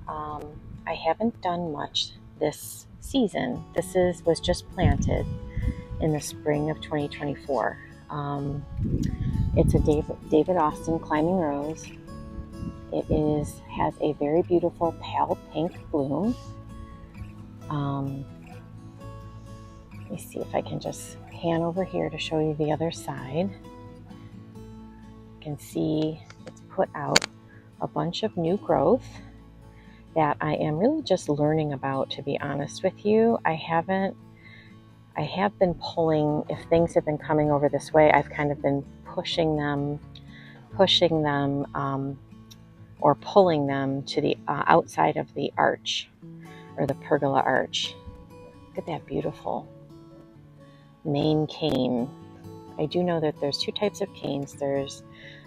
I haven't done much this season. This was just planted in the spring of 2024. It's a David Austin climbing rose. It has a very beautiful pale pink bloom. Let me see if I can just pan over here to show you the other side. You can see it's put out a bunch of new growth that I am really just learning about, to be honest with you. I have been pulling, if things have been coming over this way, I've kind of been pushing them or pulling them to the outside of the arch, or the pergola arch. Look at that beautiful main cane. I do know that there's two types of canes. There's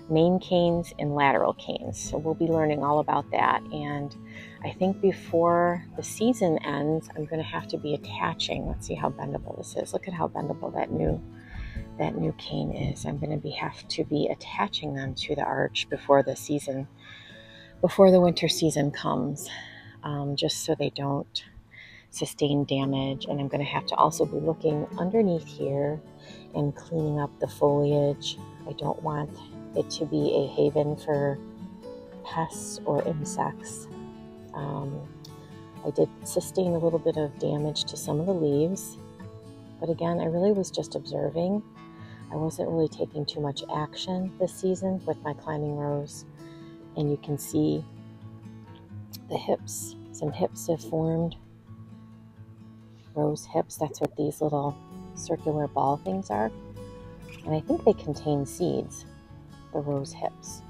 main canes and lateral canes. So we'll be learning all about that. And I think before the season ends, I'm going to have to be attaching. Let's see how bendable this is. Look at how bendable that new cane is. I'm going to have to be attaching them to the arch before the winter season comes, just so they don't sustain damage. And I'm going to have to also be looking underneath here and cleaning up the foliage. I don't want it to be a haven for pests or insects. I did sustain a little bit of damage to some of the leaves, but again, I really was just observing. I wasn't really taking too much action this season with my climbing rose, and you can see the hips. Some hips have formed, rose hips. That's what these little circular ball things are, and I think they contain seeds, the rose hips,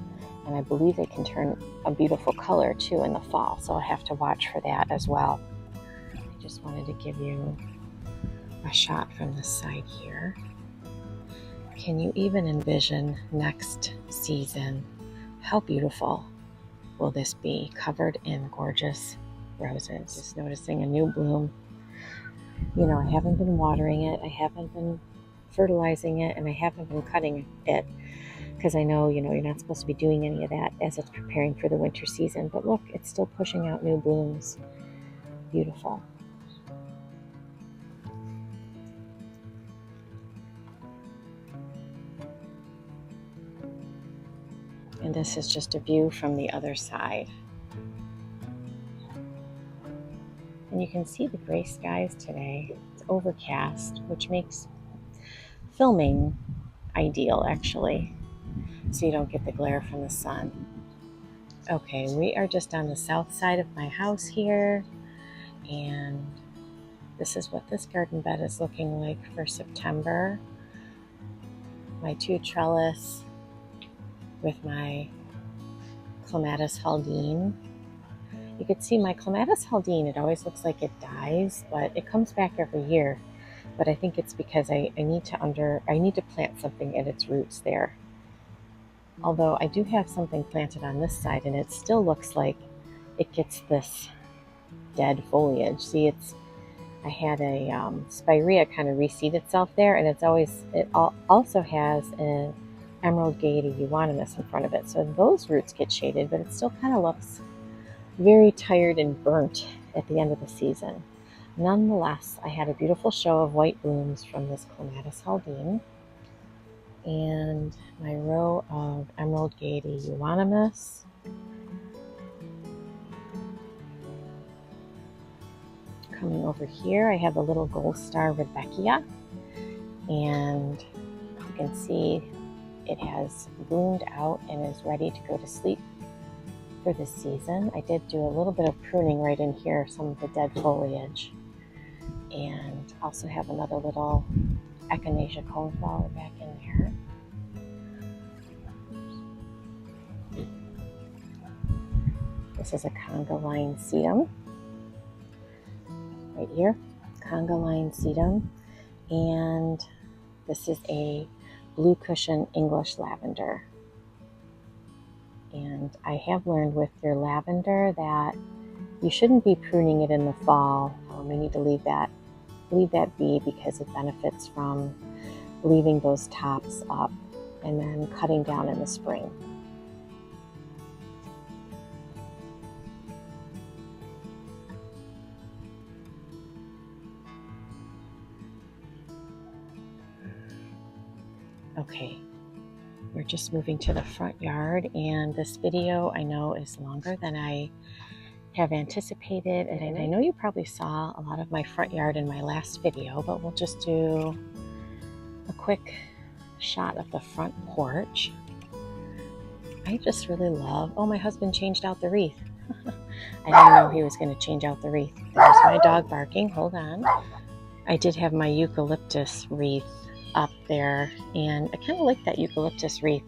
and I believe they can turn a beautiful color too in the fall, so I'll have to watch for that as well. I just wanted to give you a shot from this side here. Can you even envision next season? How beautiful will this be, covered in gorgeous roses? Just noticing a new bloom. You know, I haven't been watering it, I haven't been fertilizing it, and I haven't been cutting it, because I know, you're not supposed to be doing any of that as it's preparing for the winter season. But look, it's still pushing out new blooms. Beautiful. And this is just a view from the other side. And you can see the gray skies today. It's overcast, which makes filming ideal, actually, so you don't get the glare from the sun. Okay, we are just on the south side of my house here, and this is what this garden bed is looking like for September. My 2 trellis with my Clematis Haldine. You can see my Clematis Haldine, it always looks like it dies, but it comes back every year. But I think it's because I need to plant something at its roots there. Although I do have something planted on this side, and it still looks like it gets this dead foliage. See, I had a spirea kind of reseed itself there, and it also has an emerald gaiety euonymus in front of it. So those roots get shaded, but it still kind of looks very tired and burnt at the end of the season. Nonetheless, I had a beautiful show of white blooms from this Clematis Haldine, and my row of emerald gaiety euonymus. Coming over here, I have a little gold star Rebecca, and you can see it has bloomed out and is ready to go to sleep for this season. I did do a little bit of pruning right in here, some of the dead foliage, and also have another little echinacea coneflower back in there. This is a conga line sedum right here, conga line sedum, and this is a blue cushion English lavender. And I have learned with your lavender that you shouldn't be pruning it in the fall. You need to leave that leave that be because it benefits from leaving those tops up and then cutting down in the spring. Okay, we're just moving to the front yard, and this video I know is longer than I have anticipated, and I know you probably saw a lot of my front yard in my last video, but we'll just do a quick shot of the front porch. I just really love, oh, my husband changed out the wreath. I didn't know he was going to change out the wreath. There's my dog barking, hold on. I did have my eucalyptus wreath up there, and I kind of like that eucalyptus wreath.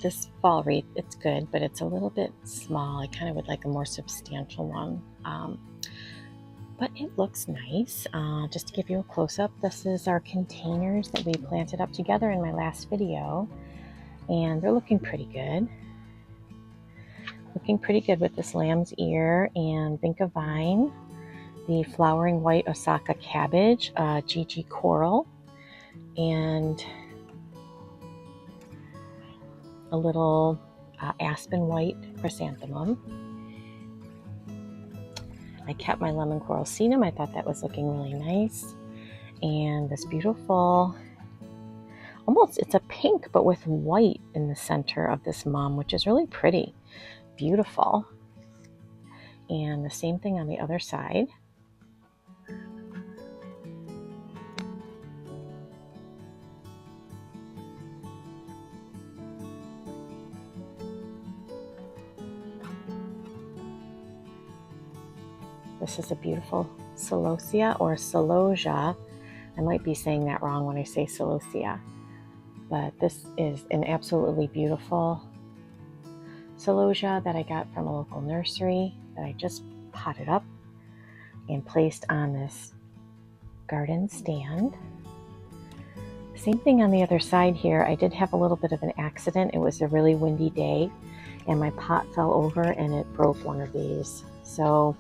This fall wreath, it's good, but it's a little bit small. I kind of would like a more substantial one, but it looks nice. Just to give you a close-up, this is our containers that we planted up together in my last video, and they're looking pretty good. Looking pretty good with this lamb's ear and vinca vine, the flowering white Osaka cabbage, Gigi coral, and a little aspen white chrysanthemum. I kept my lemon coral sedum. I thought that was looking really nice. And this beautiful, almost, it's a pink, but with white in the center of this mum, which is really pretty, beautiful. And the same thing on the other side. This is a beautiful celosia or celosia. I might be saying that wrong when I say celosia, but this is an absolutely beautiful celosia that I got from a local nursery that I just potted up and placed on this garden stand. Same thing on the other side here. I did have a little bit of an accident. It was a really windy day and my pot fell over and it broke one of these. So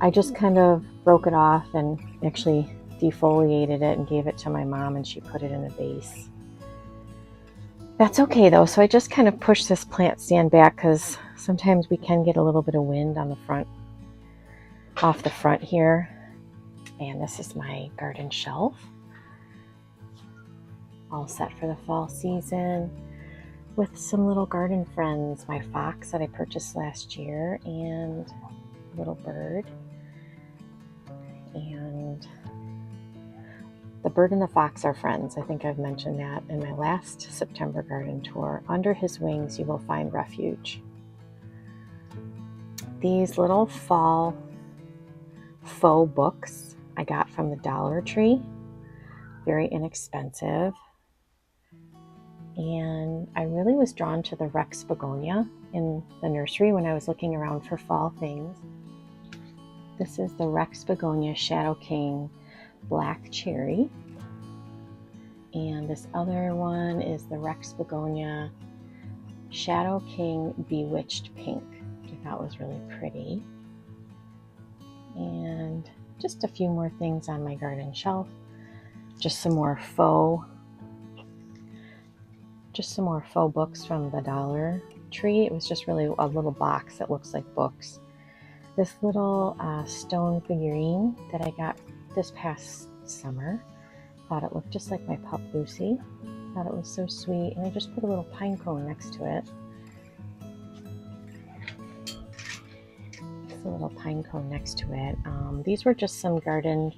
I just kind of broke it off and actually defoliated it and gave it to my mom, and she put it in a vase. That's okay though. So I just kind of pushed this plant stand back because sometimes we can get a little bit of wind on the front, off the front here. And this is my garden shelf. All set for the fall season with some little garden friends. My fox that I purchased last year and a little bird. And the bird and the fox are friends. I think I've mentioned that in my last September garden tour. Under his wings, you will find refuge. These little fall faux books I got from the Dollar Tree. Very inexpensive. And I really was drawn to the Rex begonia in the nursery when I was looking around for fall things. This is the Rex begonia Shadow King Black Cherry. And this other one is the Rex begonia Shadow King Bewitched Pink, which I thought was really pretty. And just a few more things on my garden shelf. Just some more faux books from the Dollar Tree. It was just really a little box that looks like books. This little stone figurine that I got this past summer. Thought it looked just like my pup Lucy. Thought it was so sweet, and I just put a little pine cone next to it. Just a little pine cone next to it. These were just some garden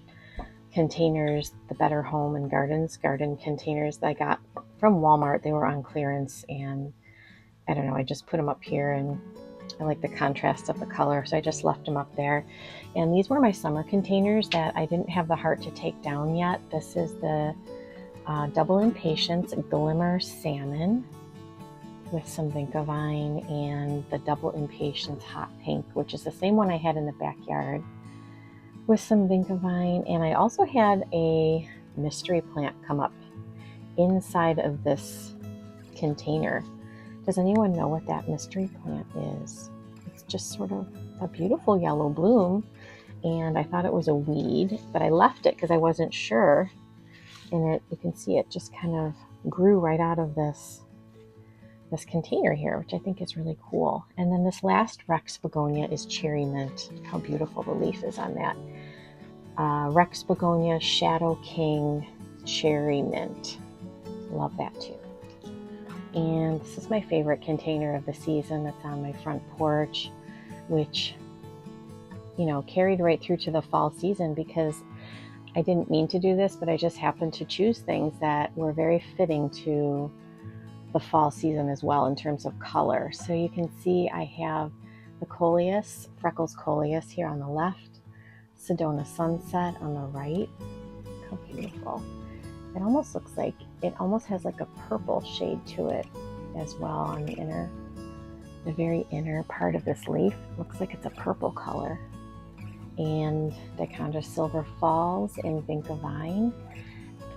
containers, the Better Home and Gardens garden containers that I got from Walmart. They were on clearance, and I don't know, I just put them up here, and I like the contrast of the color, so I just left them up there. And these were my summer containers that I didn't have the heart to take down yet. This is the Double Impatience Glimmer Salmon with some vinca vine, and the Double Impatience Hot Pink, which is the same one I had in the backyard with some vinca vine. And I also had a mystery plant come up inside of this container. Does anyone know what that mystery plant is? It's just sort of a beautiful yellow bloom, and I thought it was a weed, but I left it because I wasn't sure. And you can see it just kind of grew right out of this container here, which I think is really cool. And then this last Rex begonia is cherry mint. Look how beautiful the leaf is on that. Rex begonia, Shadow King, cherry mint. Love that too. And this is my favorite container of the season that's on my front porch, which, you know, carried right through to the fall season because I didn't mean to do this, but I just happened to choose things that were very fitting to the fall season as well in terms of color. So you can see I have the coleus, Freckles coleus here on the left, Sedona sunset on the right. How beautiful. It almost looks like, it almost has like a purple shade to it as well on the very inner part of this leaf. Looks like it's a purple color. And Dichondra silver falls in Vinca vine.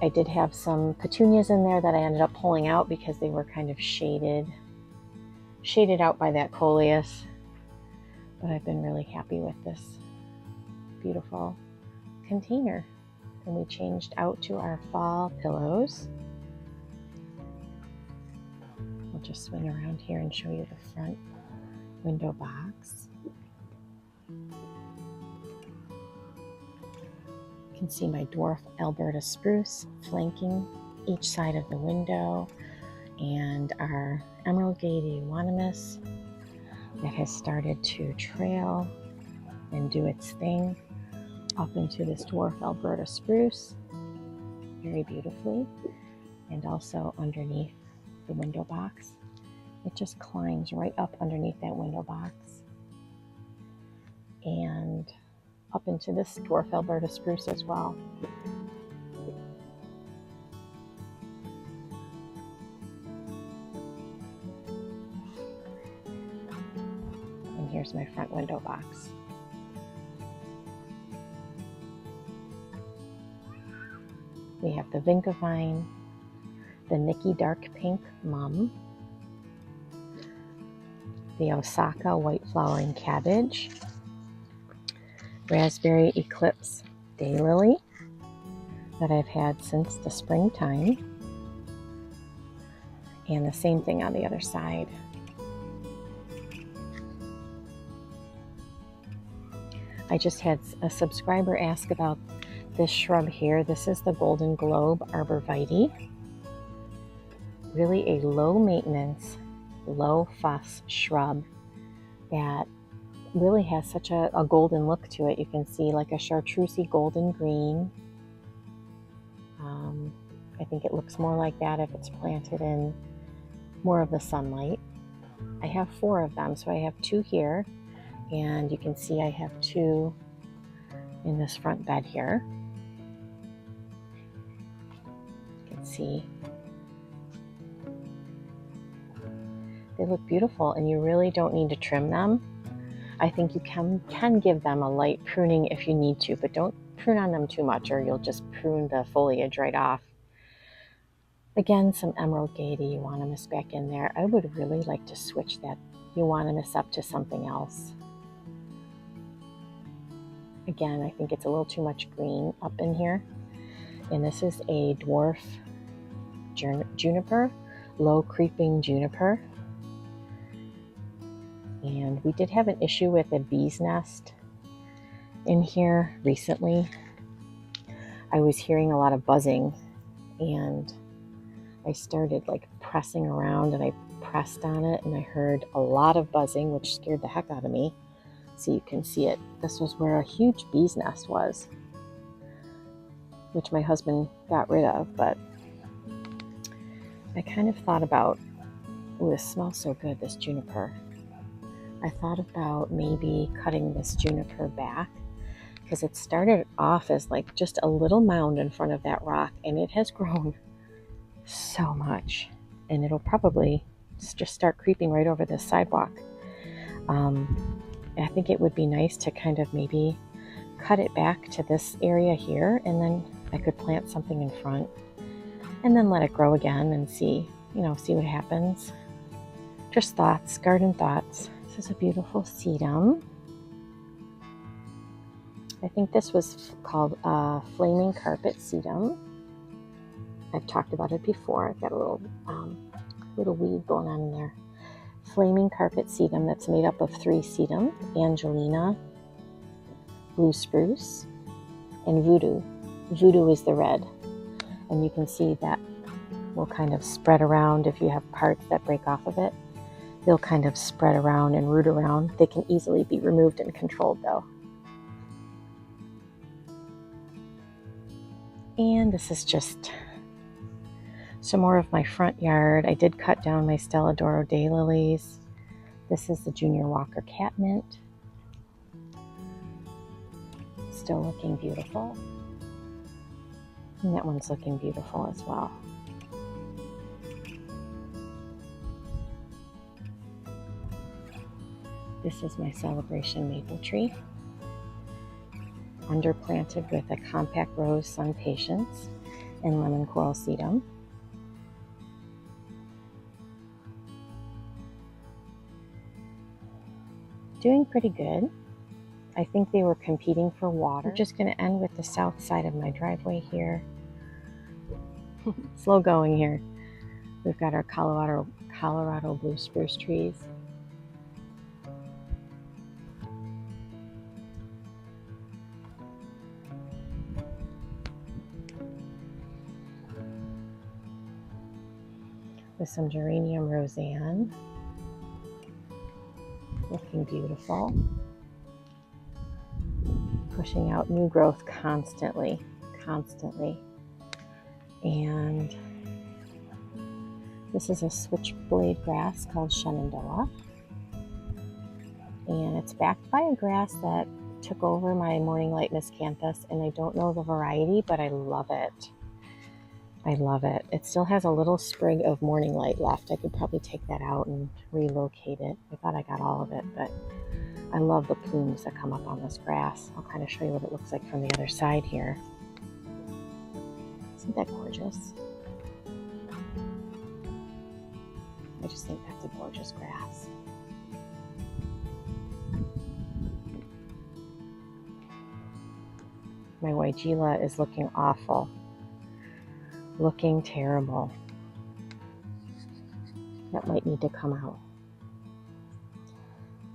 I did have some petunias in there that I ended up pulling out because they were kind of shaded out by that coleus. But I've been really happy with this beautiful container. And we changed out to our fall pillows. I'll just swing around here and show you the front window box. You can see my dwarf Alberta spruce flanking each side of the window, and our emerald gate euonymus that has started to trail and do its thing up into this dwarf Alberta spruce very beautifully, and also underneath the window box. It just climbs right up underneath that window box and up into this dwarf Alberta spruce as well. And here's my front window box. We have the Vinca vine, the Nikki dark pink mum, the Osaka white flowering cabbage, raspberry eclipse daylily that I've had since the springtime, and the same thing on the other side. I just had a subscriber ask about this shrub here. This is the Golden Globe Arborvitae. Really a low maintenance, low fuss shrub that really has such a golden look to it. You can see like a chartreusey golden green. I think it looks more like that if it's planted in more of the sunlight. I have 4 of them, so I have 2 here, and you can see I have 2 in this front bed here. You can see they look beautiful, and you really don't need to trim them. I think you can give them a light pruning if you need to, but don't prune on them too much or you'll just prune the foliage right off. Again, some emerald gate euonymus back in there. I would really like to switch that euonymus up to something else. Again, I think it's a little too much green up in here. And this is a dwarf juniper, low creeping juniper. And we did have an issue with a bee's nest in here recently. I was hearing a lot of buzzing, and I started like pressing around, and I pressed on it and I heard a lot of buzzing, which scared the heck out of me. So you can see it. This was where a huge bee's nest was, which my husband got rid of, but I kind of thought about, oh, this smells so good, this juniper. I thought about maybe cutting this juniper back because it started off as like just a little mound in front of that rock, and it has grown so much, and it'll probably just start creeping right over this sidewalk. I think it would be nice to kind of maybe cut it back to this area here, and then I could plant something in front and then let it grow again and see what happens. Just thoughts, garden thoughts. This is a beautiful sedum. I think this was called flaming carpet sedum. I've talked about it before. I've got a little weed going on in there. Flaming carpet sedum that's made up of 3 sedum: Angelina, blue spruce, and voodoo. Voodoo is the red. And you can see that will kind of spread around if you have parts that break off of it. They'll kind of spread around and root around. They can easily be removed and controlled though. And this is just some more of my front yard. I did cut down my Stella D'Oro daylilies. This is the Junior Walker catmint. Still looking beautiful. And that one's looking beautiful as well. This is my Celebration maple tree, underplanted with a compact rose sun patience and lemon coral sedum. Doing pretty good. I think they were competing for water. I'm just going to end with the south side of my driveway here. Slow going here. We've got our Colorado blue spruce trees. With some geranium roseanne. Looking beautiful. Pushing out new growth constantly. And this is a switchblade grass called Shenandoah. And it's backed by a grass that took over my morning light miscanthus, and I don't know the variety, but I love it. I love it. It still has a little sprig of morning light left. I could probably take that out and relocate it. I thought I got all of it, but I love the plumes that come up on this grass. I'll kind of show you what it looks like from the other side here. Isn't that gorgeous? I just think that's a gorgeous grass. My Weigela is looking awful. Looking terrible. That might need to come out.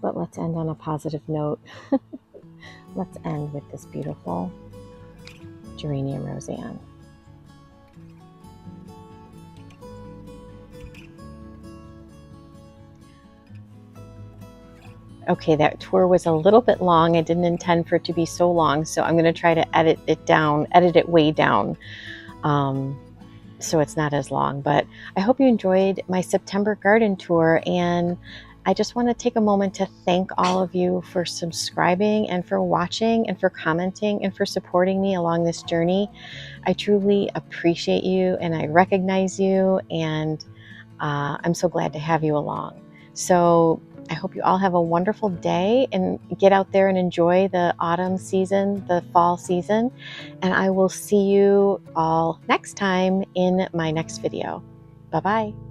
But let's end on a positive note. Let's end with this beautiful geranium roseanne. Okay, that tour was a little bit long. I didn't intend for it to be so long, so I'm going to try to edit it way down. So it's not as long, but I hope you enjoyed my September garden tour, and I just want to take a moment to thank all of you for subscribing and for watching and for commenting and for supporting me along this journey. I truly appreciate you and I recognize you, and I'm so glad to have you along. So I hope you all have a wonderful day and get out there and enjoy the autumn season, the fall season. And I will see you all next time in my next video. Bye-bye.